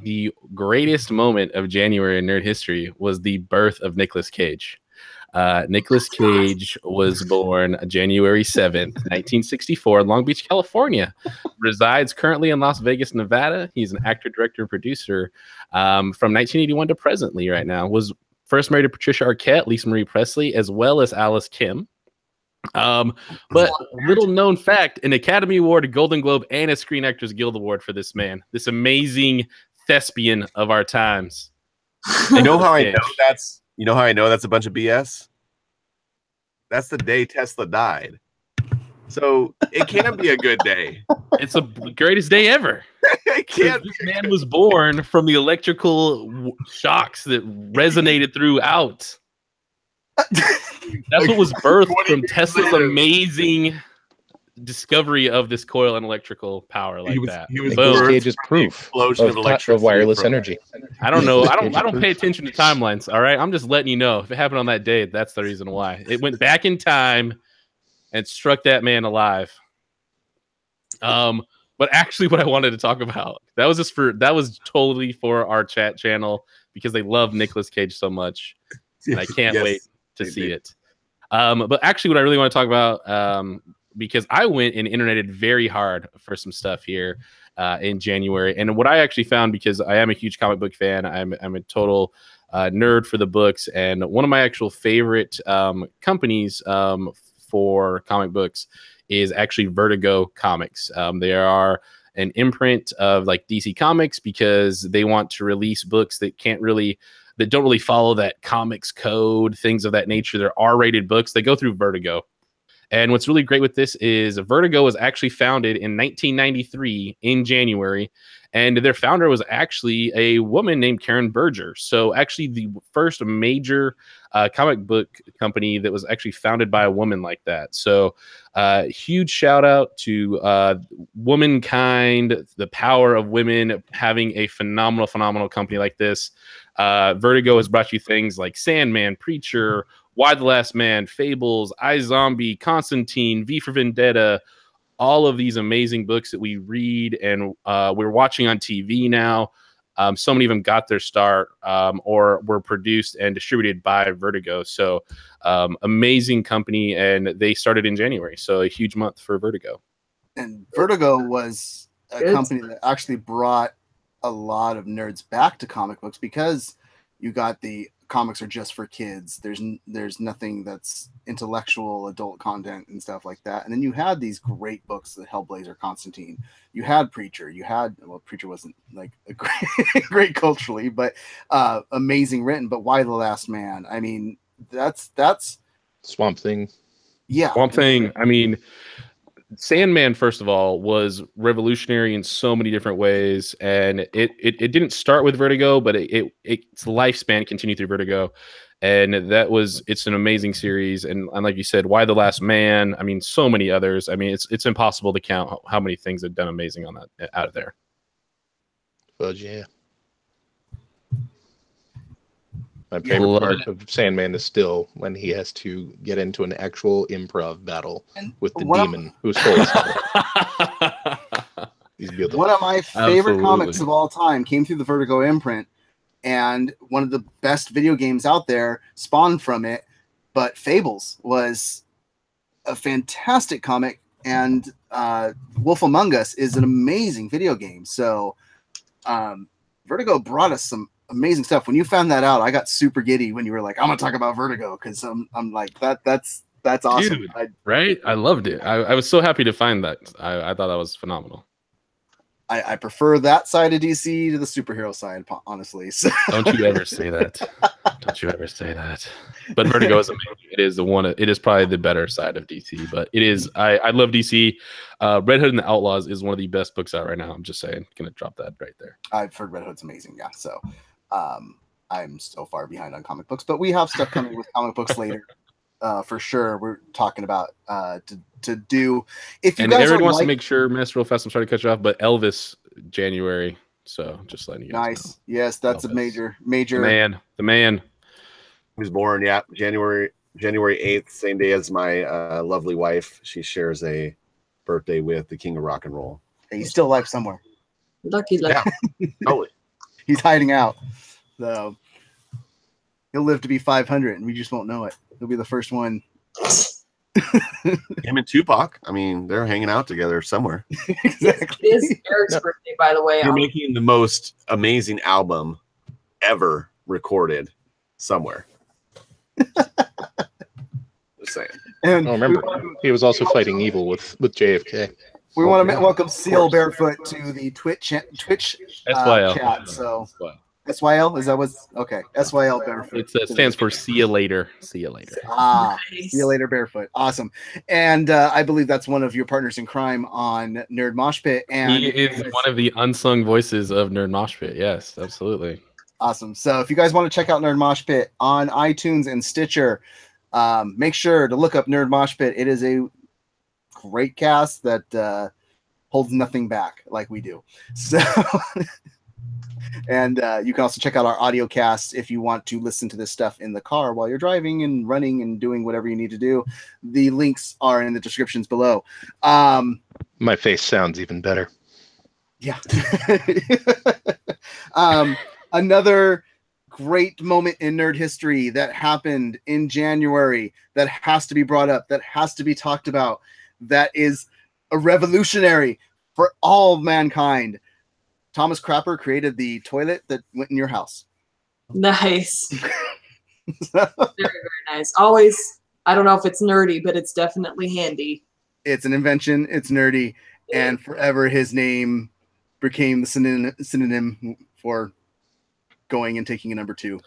The greatest moment of January in nerd history was the birth of Nicolas Cage. Nicolas Cage was born January 7th, 1964 in Long Beach, California. Resides currently in Las Vegas, Nevada. He's an actor, director, and producer from 1981 to presently right now. Was first married to Patricia Arquette, Lisa Marie Presley, as well as Alice Kim. But little known fact, an Academy Award, a Golden Globe, and a Screen Actors Guild Award for this man, this amazing thespian of our times. You know how I know that's a bunch of BS? That's the day Tesla died. So it can be a good day. It's the greatest day ever. It can't. This man was born from the electrical shocks that resonated throughout. That's what was birthed from Tesla's amazing discovery of this coil and electrical power like that. He was Cage's proof of wireless energy. I don't know. I don't pay attention to timelines. All right, I'm just letting you know if it happened on that day. That's the reason why it went back in time and struck that man alive. But actually, what I wanted to talk about that was totally for our chat channel because they love Nicolas Cage so much, and I can't wait to see it. But actually, what I really want to talk about, because I went and interneted very hard for some stuff here in January, and what I actually found, because I am a huge comic book fan, I'm a total nerd for the books, and one of my actual favorite companies for comic books is actually Vertigo Comics. They are an imprint of like DC Comics because they want to release books that don't really follow that comics code, things of that nature. They're R-rated books. They go through Vertigo. And what's really great with this is Vertigo was actually founded in 1993 in January, and their founder was actually a woman named Karen Berger. So actually the first major comic book company that was actually founded by a woman like that. So huge shout out to womankind, the power of women having a phenomenal company like this. Vertigo has brought you things like Sandman, Preacher, Why the Last Man, Fables, iZombie, Constantine, V for Vendetta, all of these amazing books that we read and we're watching on TV now. So many of them got their start or were produced and distributed by Vertigo. So amazing company, and they started in January. So a huge month for Vertigo. And Vertigo was a company that actually brought a lot of nerds back to comic books because you got the comics are just for kids. There's nothing that's intellectual adult content and stuff like that. And then you had these great books, the Hellblazer, Constantine. You had Preacher. Preacher wasn't like a great culturally, but amazing written. But Why the Last Man? I mean, that's Swamp Thing. Yeah, Swamp Thing. I mean, Sandman, first of all, was revolutionary in so many different ways, and it didn't start with Vertigo, but its lifespan continued through Vertigo, and it's an amazing series. And like you said, Why the Last Man? I mean, so many others. I mean, it's impossible to count how many things have done amazing on that out of there. Well, yeah. My favorite part of Sandman is still when he has to get into an actual improv battle with the demon who stole his soul. He's beautiful. One of my favorite comics of all time came through the Vertigo imprint, and one of the best video games out there spawned from it. But Fables was a fantastic comic, and Wolf Among Us is an amazing video game. So Vertigo brought us some amazing stuff. When you found that out, I got super giddy when you were like, I'm gonna talk about Vertigo, because I'm like, that's awesome. Dude, right? I loved it. I was so happy to find that. I thought that was phenomenal. I prefer that side of DC to the superhero side, honestly. So. Don't you ever say that. Don't you ever say that. But Vertigo is amazing. It is probably the better side of DC, but it is. I love DC. Red Hood and the Outlaws is one of the best books out right now. I'm just saying. Gonna drop that right there. I've heard Red Hood's amazing. Yeah. So I'm still far behind on comic books, but we have stuff coming with comic books later. For sure. We're talking about to do. If you and guys Aaron wants to make sure, Miss, real fast, I'm sorry to cut you off, but Elvis January. So just letting you guys know. Yes, that's Elvis. a major the man. He was born, January 8th, same day as my lovely wife. She shares a birthday with the king of rock and roll. Hey, he's still alive somewhere. Lucky. Yeah, totally. He's hiding out. So he'll live to be 500, and we just won't know it. He'll be the first one. Him and Tupac. I mean, they're hanging out together somewhere. Exactly. It is Eric's birthday, by the way. You're making the most amazing album ever recorded somewhere. Just saying. And remember, he was also fighting evil with JFK. We want to welcome Seal Barefoot to the Twitch SYL. chat. So SYL, is that what's okay? SYL Barefoot. It stands for see you later. See you later. Nice. See you later, Barefoot. Awesome. And I believe that's one of your partners in crime on Nerd Mosh Pit. And he is one of the unsung voices of Nerd Mosh Pit. Yes, absolutely. Awesome. So if you guys want to check out Nerd Mosh Pit on iTunes and Stitcher, make sure to look up Nerd Mosh Pit. It is a great cast that holds nothing back like we do. So, and you can also check out our audio cast if you want to listen to this stuff in the car while you're driving and running and doing whatever you need to do. The links are in the descriptions below. My face sounds even better. Yeah. Another great moment in nerd history that happened in January that has to be brought up, that has to be talked about, that is a revolutionary for all of mankind. Thomas Crapper created the toilet that went in your house. Nice. Very, very nice. Always, I don't know if it's nerdy, but it's definitely handy. It's an invention. It's nerdy. Yeah. And forever his name became the synonym for going and taking a number 2.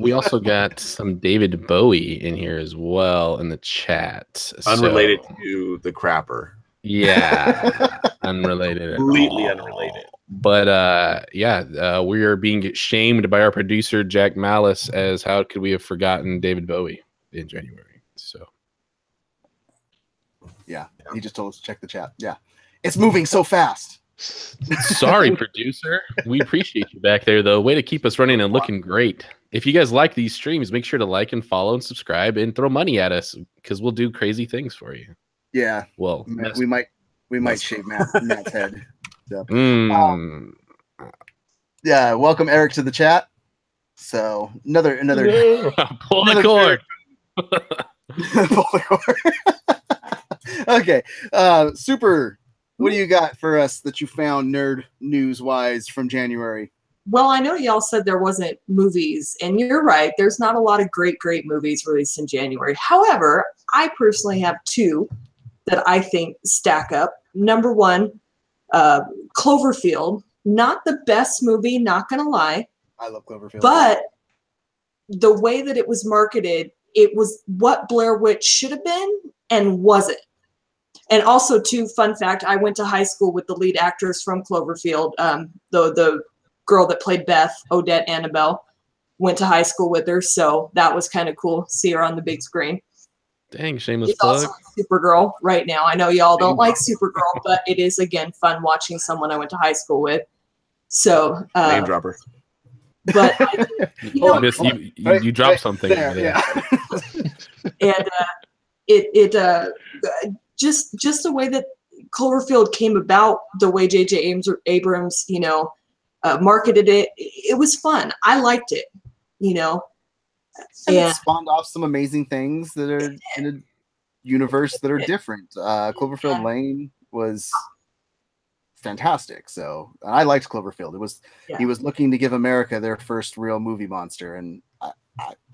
We also got some David Bowie in here as well in the chat. Unrelated to the Crapper. Yeah. Unrelated. Completely unrelated. But we are being shamed by our producer, Jack Malice, as how could we have forgotten David Bowie in January? So. Yeah. He just told us to check the chat. Yeah. It's moving so fast. Sorry, producer. We appreciate you back there, though. Way to keep us running and looking great. If you guys like these streams, make sure to like and follow and subscribe and throw money at us because we'll do crazy things for you. Yeah. Well, we might shave Matt's head. So. Yeah. Welcome Eric to the chat. So another pull the cord. Pull the cord. Okay. Super. What do you got for us that you found nerd news-wise from January? Well, I know y'all said there wasn't movies, and you're right. There's not a lot of great movies released in January. However, I personally have 2 that I think stack up. Number 1, Cloverfield. Not the best movie, not going to lie. I love Cloverfield. But the way that it was marketed, it was what Blair Witch should have been and wasn't. And also, too, fun fact, I went to high school with the lead actress from Cloverfield, the girl that played Beth, Odette Annabelle, went to high school with her. So that was kind of cool. See her on the big screen. Dang, shameless She's plug. also Supergirl right now. I know y'all don't like Supergirl, but it is, again, fun watching someone I went to high school with. So, Name dropper. But you dropped something. Yeah. And just the way that Cloverfield came about, the way J.J. Abrams, marketed it, it was fun. I liked it, And it spawned off some amazing things that are in a universe that are different. Cloverfield Lane was fantastic. So I liked Cloverfield. He was looking to give America their first real movie monster, and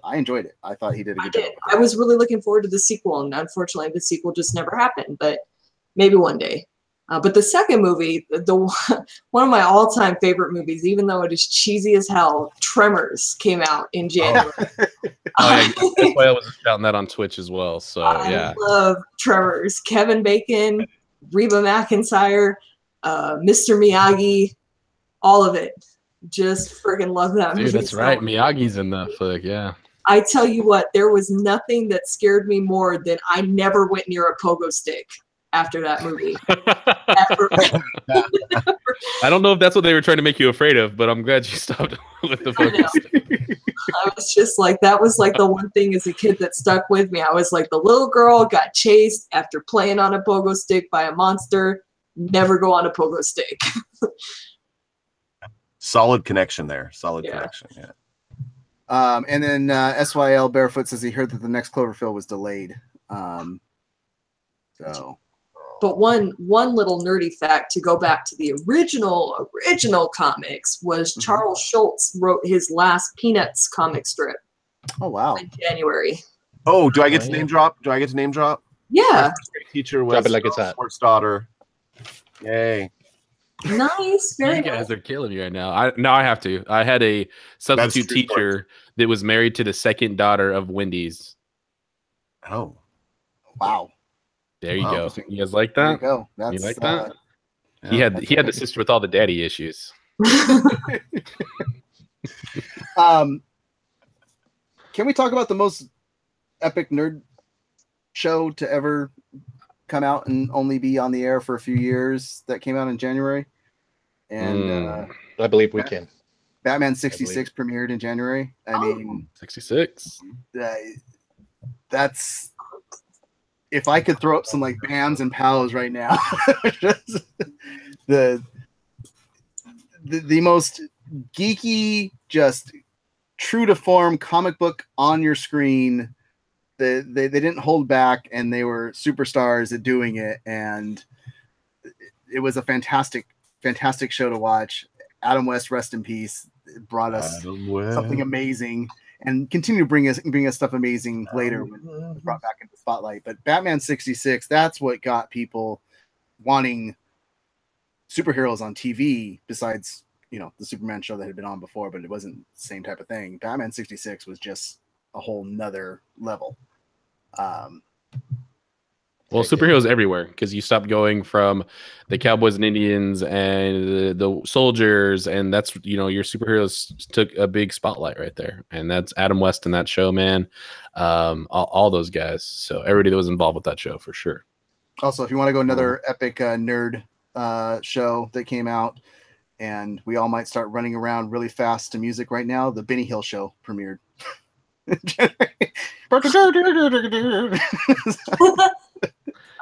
I enjoyed it. I thought he did a good job. I was really looking forward to the sequel, and unfortunately, the sequel just never happened. But maybe one day. But the second movie, one of my all-time favorite movies, even though it is cheesy as hell, Tremors came out in January. That's why I was shouting that on Twitch as well. So I love Tremors. Kevin Bacon, Reba McEntire, Mr. Miyagi, all of it. Just freaking love that movie. Dude, that's right. Miyagi's in that flick, yeah. I tell you what, there was nothing that scared me more than I never went near a pogo stick after that movie. I don't know if that's what they were trying to make you afraid of, but I'm glad you stopped with the pogo stick. I was just like, that was like the one thing as a kid that stuck with me. I was like, the little girl got chased after playing on a pogo stick by a monster. Never go on a pogo stick. Solid connection there. Connection, yeah. And then SYL Barefoot says he heard that the next Cloverfield was delayed. But one little nerdy fact to go back to the original comics was Charles Schultz wrote his last Peanuts comic strip. Oh wow! In January. Oh, do I get to name drop? Yeah. Teacher was Drop it like it's hot. Sports daughter. Yay! Nice. Very you guys are killing me right now. I have to. I had a substitute teacher that was married to the second daughter of Wendy's. Oh, wow! There you go. You guys like that? There you go. You like that? He had the sister with all the daddy issues. Can we talk about the most epic nerd show to ever come out and only be on the air for a few years that came out in January? And I believe we can. Batman 66 premiered in January. I mean, 66. That's, if I could throw up some like BAMs and POWs right now, the most geeky, just true to form comic book on your screen. They didn't hold back, and they were superstars at doing it, and it was a fantastic show to watch. Adam West, rest in peace, brought us something amazing, and continue to bring us stuff amazing later when it was brought back into the spotlight. But Batman 66, that's what got people wanting superheroes on TV, besides, the Superman show that had been on before, but it wasn't the same type of thing. Batman 66 was just a whole nother level. Well, superheroes everywhere, because you stopped going from the Cowboys and Indians and the soldiers, and that's, your superheroes took a big spotlight right there, and that's Adam West in that show, man. All those guys. So everybody that was involved with that show for sure. Also, if you want to go another epic nerd show that came out, and we all might start running around really fast to music right now, the Benny Hill Show premiered. I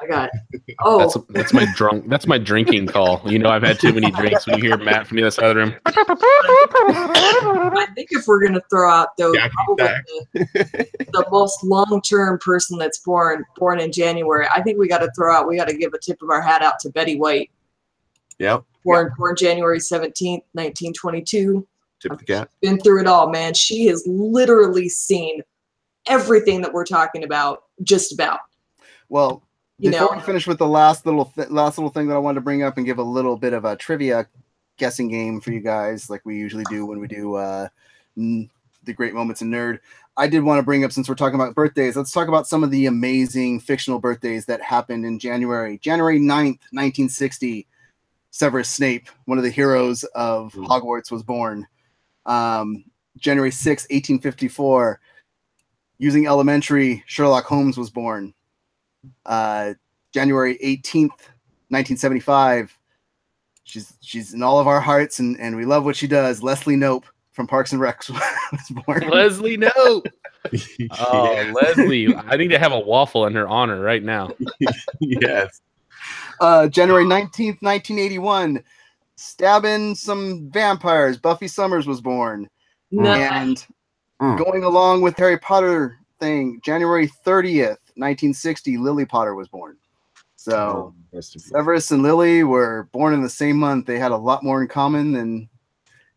got it. Oh, that's my drinking call. I've had too many drinks. When you hear Matt from the other side of the room, I think if we're gonna throw out the most long-term person that's born in January, I think we got to give a tip of our hat out to Betty White. Yep. Born January 17th, 1922. Tip of the cap. Been through it all, man. She has literally seen everything that we're talking about, just about. Well, before we finish with the last little thing that I wanted to bring up and give a little bit of a trivia guessing game for you guys, like we usually do when we do the Great Moments in Nerd. I did want to bring up, since we're talking about birthdays, let's talk about some of the amazing fictional birthdays that happened in January. January 9th, 1960, Severus Snape, one of the heroes of Hogwarts, was born. January 6th, 1854, using elementary, Sherlock Holmes was born. January 18th, 1975, she's in all of our hearts, and we love what she does. Leslie Knope from Parks and Rec was born. Leslie Knope. Oh, Leslie. I need to have a waffle in her honor right now. Yes. January 19th, 1981, stabbing some vampires, Buffy Summers was born. No. And going along with Harry Potter thing, January 30th, 1960, Lily Potter was born. So Severus and Lily were born in the same month. They had a lot more in common than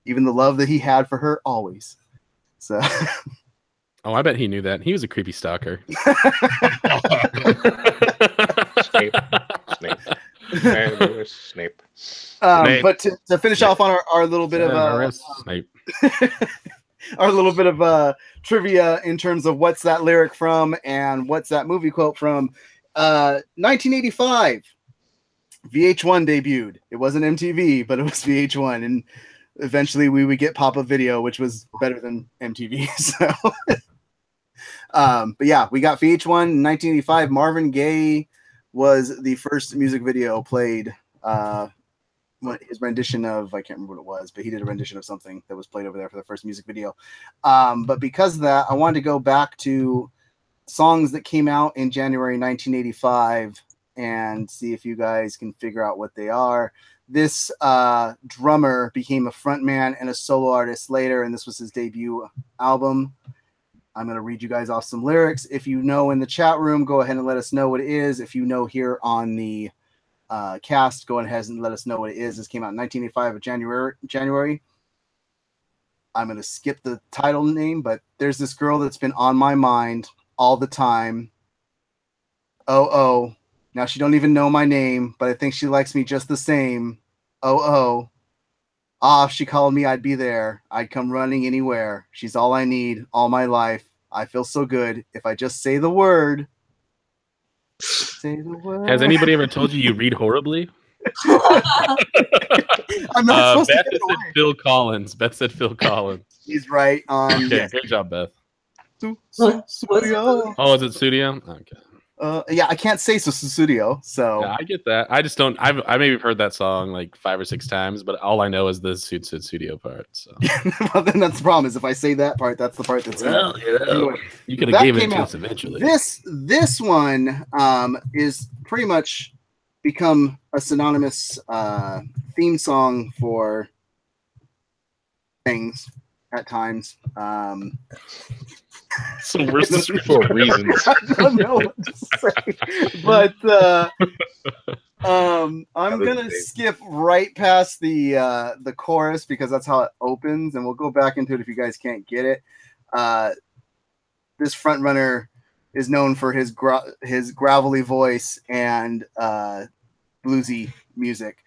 even the love that he had for her always. So oh, I bet he knew that. He was a creepy stalker. Snape. But to finish off on our little bit of Snape. our little bit of trivia in terms of what's that lyric from and what's that movie quote from. 1985, VH1 debuted. It wasn't MTV, but it was VH1, and eventually we would get Pop-Up Video, which was better than MTV. So, but yeah, we got VH1 in 1985. Marvin Gaye was the first music video played. His rendition of, I can't remember what it was, but he did a rendition of something that was played over there for the first music video. But because of that, I wanted to go back to songs that came out in January 1985 and see if you guys can figure out what they are. This drummer became a frontman and a solo artist later, and this was his debut album. I'm going to read you guys off some lyrics. If you know in the chat room, go ahead and let us know what it is. If you know here on the cast, go ahead and let us know what it is. This came out in 1985 of January. I'm going to skip the title name, but there's this girl that's been on my mind all the time. Oh, now she don't even know my name, but I think she likes me just the same. Oh, if she called me, I'd be there. I'd come running anywhere. She's all I need all my life. I feel so good if I just say the word. Say the word. Has anybody ever told you read horribly? I'm not supposed Beth to get said Phil Collins. Beth said Phil Collins. He's right on. Okay, Yes. great job, Beth. Studio. Oh, is it studio? Okay. Yeah, I can't say studio, so Yeah, I get that. I just don't. I maybe heard that song like 5 or 6 times, but all I know is the studio part. So. Well, then that's the problem. Is if I say that part, that's the part that's. Anyway, you could have given it to us eventually. This one is pretty much become a synonymous theme song for things at times. So we're For reasons. I don't know what to say, but I'm gonna skip right past the chorus because that's how it opens, and we'll go back into it if you guys can't get it. This front runner is known for his gravelly voice and bluesy music.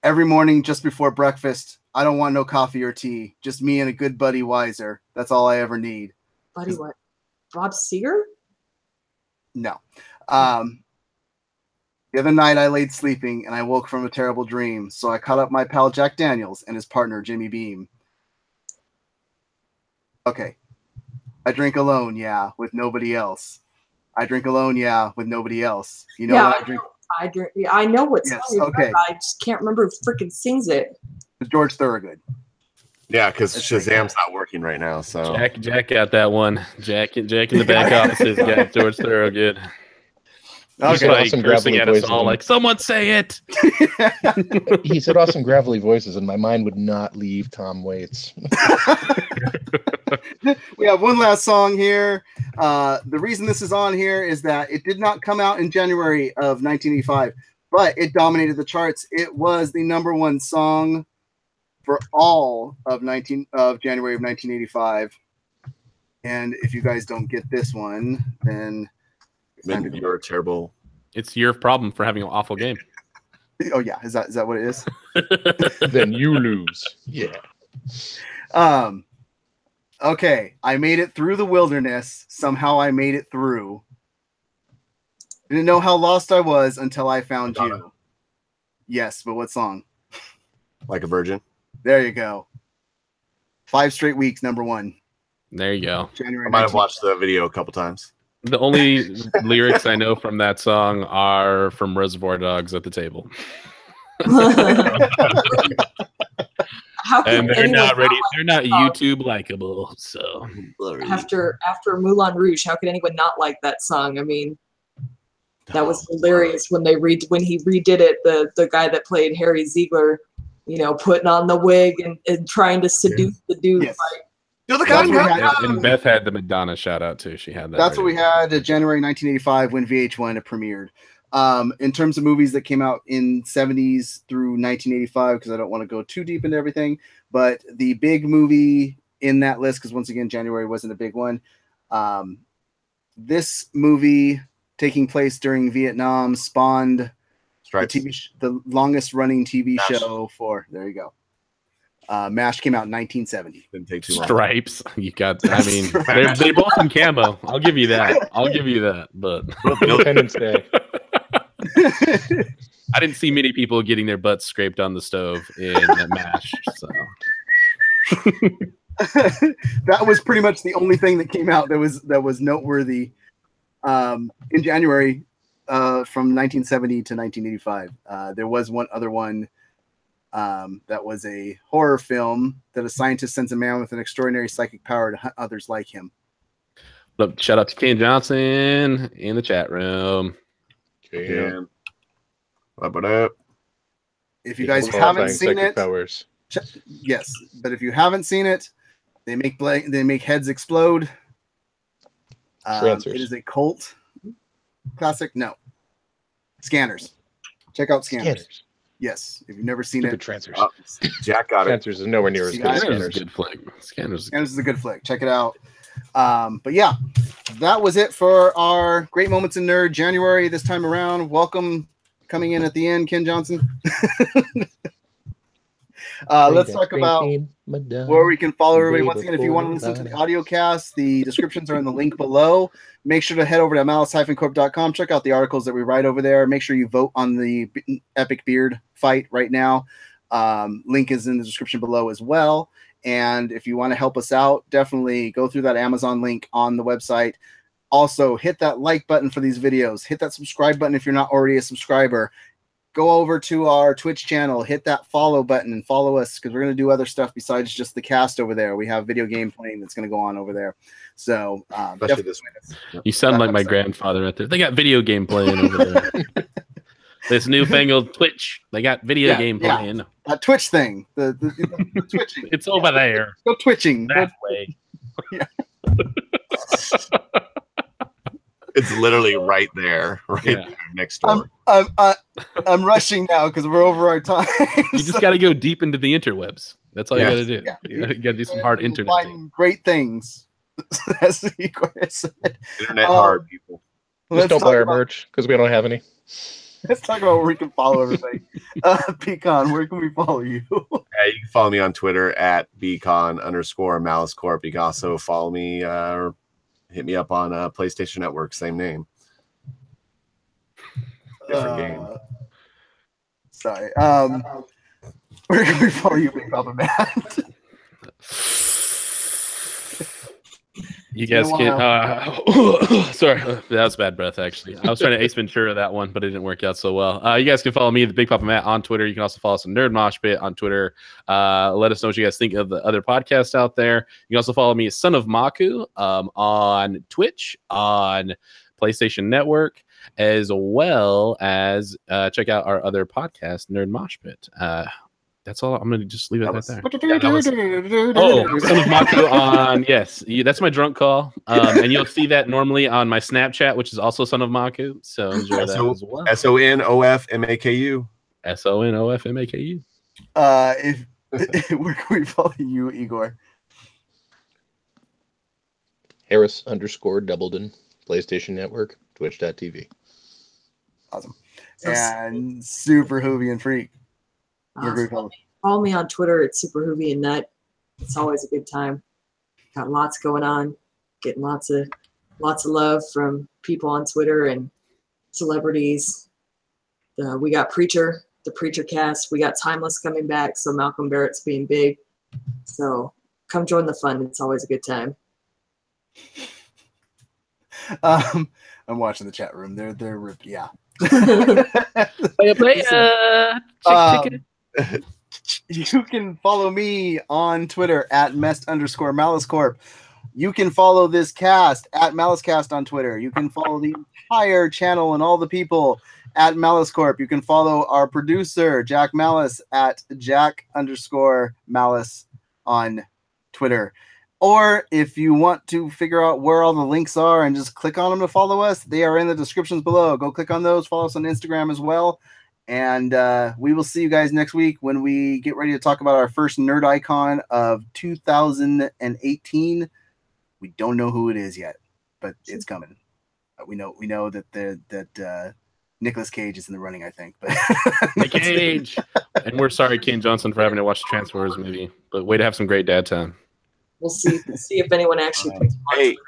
Every morning, just before breakfast, I don't want no coffee or tea. Just me and a good buddy Wiser. That's all I ever need. Buddy, what? Bob Seger? No. The other night I laid sleeping and I woke from a terrible dream. So I caught up my pal Jack Daniels and his partner Jimmy Beam. Okay. I drink alone, yeah, with nobody else. I drink alone, yeah, with nobody else. You know what I drink? I drink. Yeah, I know what song you're okay. talking about. I just can't remember who freaking sings it. George Thorogood. Yeah, because Shazam's not working right now. So Jack got that one. Jack in the back office got George Thorogood. Okay. He said awesome gravelly at us voices. all like, someone say it. He said awesome gravelly voices, and my mind would not leave Tom Waits. We have one last song here. The reason this is on here is that it did not come out in January of 1985, but it dominated the charts. It was the #1 song for all of January of 1985. And if you guys don't get this one, then you're terrible. It's your problem for having an awful game. Oh yeah, is that what it is? Then you lose. Yeah. Okay, I made it through the wilderness. Somehow I made it through. Didn't know how lost I was until I found you. Yes, but what song? Like a Virgin. There you go. 5 straight weeks, #1. There you go. January I might have 19th. watched the video a couple times. The only lyrics I know from that song are from Reservoir Dogs at the table. How can And they're anyone not ready. like They're not that song? YouTube likable. So After Moulin Rouge, how could anyone not like that song? I mean, that was hilarious when he redid it. The guy that played Harry Ziegler, putting on the wig and trying to seduce the dude. Yes. Like, You're the That's kind what we had. and Beth had the Madonna shout out too. She had that. That's what we had January 1985 when VH1 premiered. In terms of movies that came out in 70s through 1985, because I don't want to go too deep into everything, but the big movie in that list, because once again, January wasn't a big one. This movie taking place during Vietnam spawned Stripes. the longest running TV MASH. show for, there you go. MASH came out in 1970. Didn't take too long. Stripes. You got. I mean, they're both in camo. I'll give you that. But Independence Day. I didn't see many people getting their butts scraped on the stove in MASH. So that was pretty much the only thing that came out that was noteworthy in January from 1970 to 1985. There was one other one that was a horror film that a scientist sends a man with an extraordinary psychic power to hunt others like him. look, shout out to Ken Johnson in the chat room. Yeah. What up? If you guys haven't seen it, powers. yes, but if you haven't seen it, they make heads explode. It is a cult classic. No, Scanners. Check out Scanners. Yes, if you've never seen Stupid it, Trancers. Jack got it. Trancers is nowhere near as good as Scanners is a Scanners. good flick. Scanners. Scanners is a good flick. Check it out. But yeah, that was it for our Great Moments in Nerd January this time around. Welcome coming in at the end, Ken Johnson. Let's talk about where we can follow everybody. Once again, if you want to listen to the audio cast, the descriptions are in the link below. Make sure to head over to malice-corp.com. Check out the articles that we write over there. Make sure you vote on the Epic Beard fight right now. Link is in the description below as well. And if you want to help us out, definitely go through that Amazon link on the website. Also, hit that like button for these videos. Hit that subscribe button if you're not already a subscriber. Go over to our Twitch channel. Hit that follow button and follow us because we're going to do other stuff besides just the cast over there. We have video game playing that's going to go on over there. So, Especially this one. You sound like my grandfather out there. They got video game playing over there. This newfangled Twitch. They got video game playing. That Twitch thing. The twitching. It's over there. Go twitching. That way. Yeah. It's literally right there, Yeah. there next door. I'm rushing now because we're over our time. You just got to go deep into the interwebs. That's all you got to do. Yeah. You got to do some hard internet things. Find great things. As Igor said. Internet hard, people. Just don't buy our merch because we don't have any. Let's talk about where we can follow everybody. Pecan, where can we follow you? You can follow me on Twitter at @bcon_MaliceCorp. You can also follow me or hit me up on PlayStation Network, same name. Different game. Sorry. Where can we follow you, Big Papa Matt? You guys can. Sorry, that was bad breath. Actually, I was trying to Ace Ventura that one, but it didn't work out so well. You guys can follow me, the Big Papa Matt, on Twitter. You can also follow us on Nerd Mosh Pit on Twitter. Let us know what you guys think of the other podcasts out there. You can also follow me, Son of Maku, on Twitch, on PlayStation Network, as well as check out our other podcast, Nerd Mosh Pit. That's all. I'm going to just leave it at that there. Oh, Son of Maku on, yes. That's my drunk call. And you'll see that normally on my Snapchat, which is also Son of Maku. So enjoy that as well. SONOFMAKU. SONOFMAKU. Where can we follow you, Igor? Harris_Doubleton, PlayStation Network, Twitch.tv. Awesome. And Super Hoovy and Freak. Follow me on Twitter at Super Hoovy and Nut. It's always a good time. got lots going on, getting lots of love from people on Twitter and celebrities. We got Preacher, the Preacher cast. We got Timeless coming back, so Malcolm Barrett's being big. So come join the fun. It's always a good time. I'm watching the chat room. They're ripped. Yeah. You can follow me on Twitter at @mest_MaliceCorp. You can follow this cast at MaliceCast on Twitter. You can follow the entire channel and all the people at MaliceCorp. You can follow our producer, Jack Malice, at Jack_Malice on Twitter. Or if you want to figure out where all the links are and just click on them to follow us, they are in the descriptions below. Go click on those. Follow us on Instagram as well. And we will see you guys next week when we get ready to talk about our first nerd icon of 2018. We don't know who it is yet, but it's coming. We know that Nicolas Cage is in the running, I think. But Nick Cage. And we're sorry, Ken Johnson, for having to watch the Transformers movie. But way to have some great dad time. We'll see if anyone actually puts them on Hey, Twitter.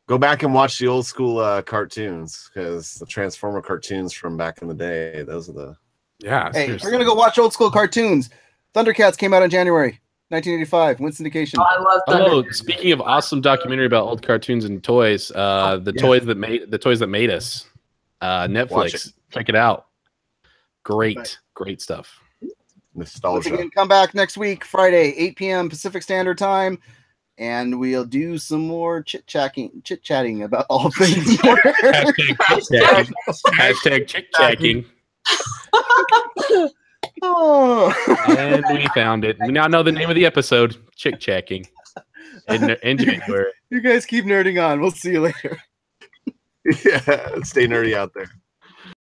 go back and watch the old school cartoons, because the Transformer cartoons from back in the day, those are the... Yeah. hey, Seriously. we're gonna go watch old school cartoons. Thundercats came out in January 1985. Win syndication. Oh, I love Thunder. Oh, speaking of awesome documentary about old cartoons and toys, toys that made us. Watch Netflix. it. Check it out. Great Right. stuff. Once Nostalgia. again, come back next week, Friday, 8 p.m. Pacific Standard Time, and we'll do some more chit-chatting about all things. Hashtag chit-chatting. Oh. And we found it. We now know the name of the episode, Chick-Chacking, in January. You guys keep nerding on. We'll see you later. Yeah, stay nerdy out there.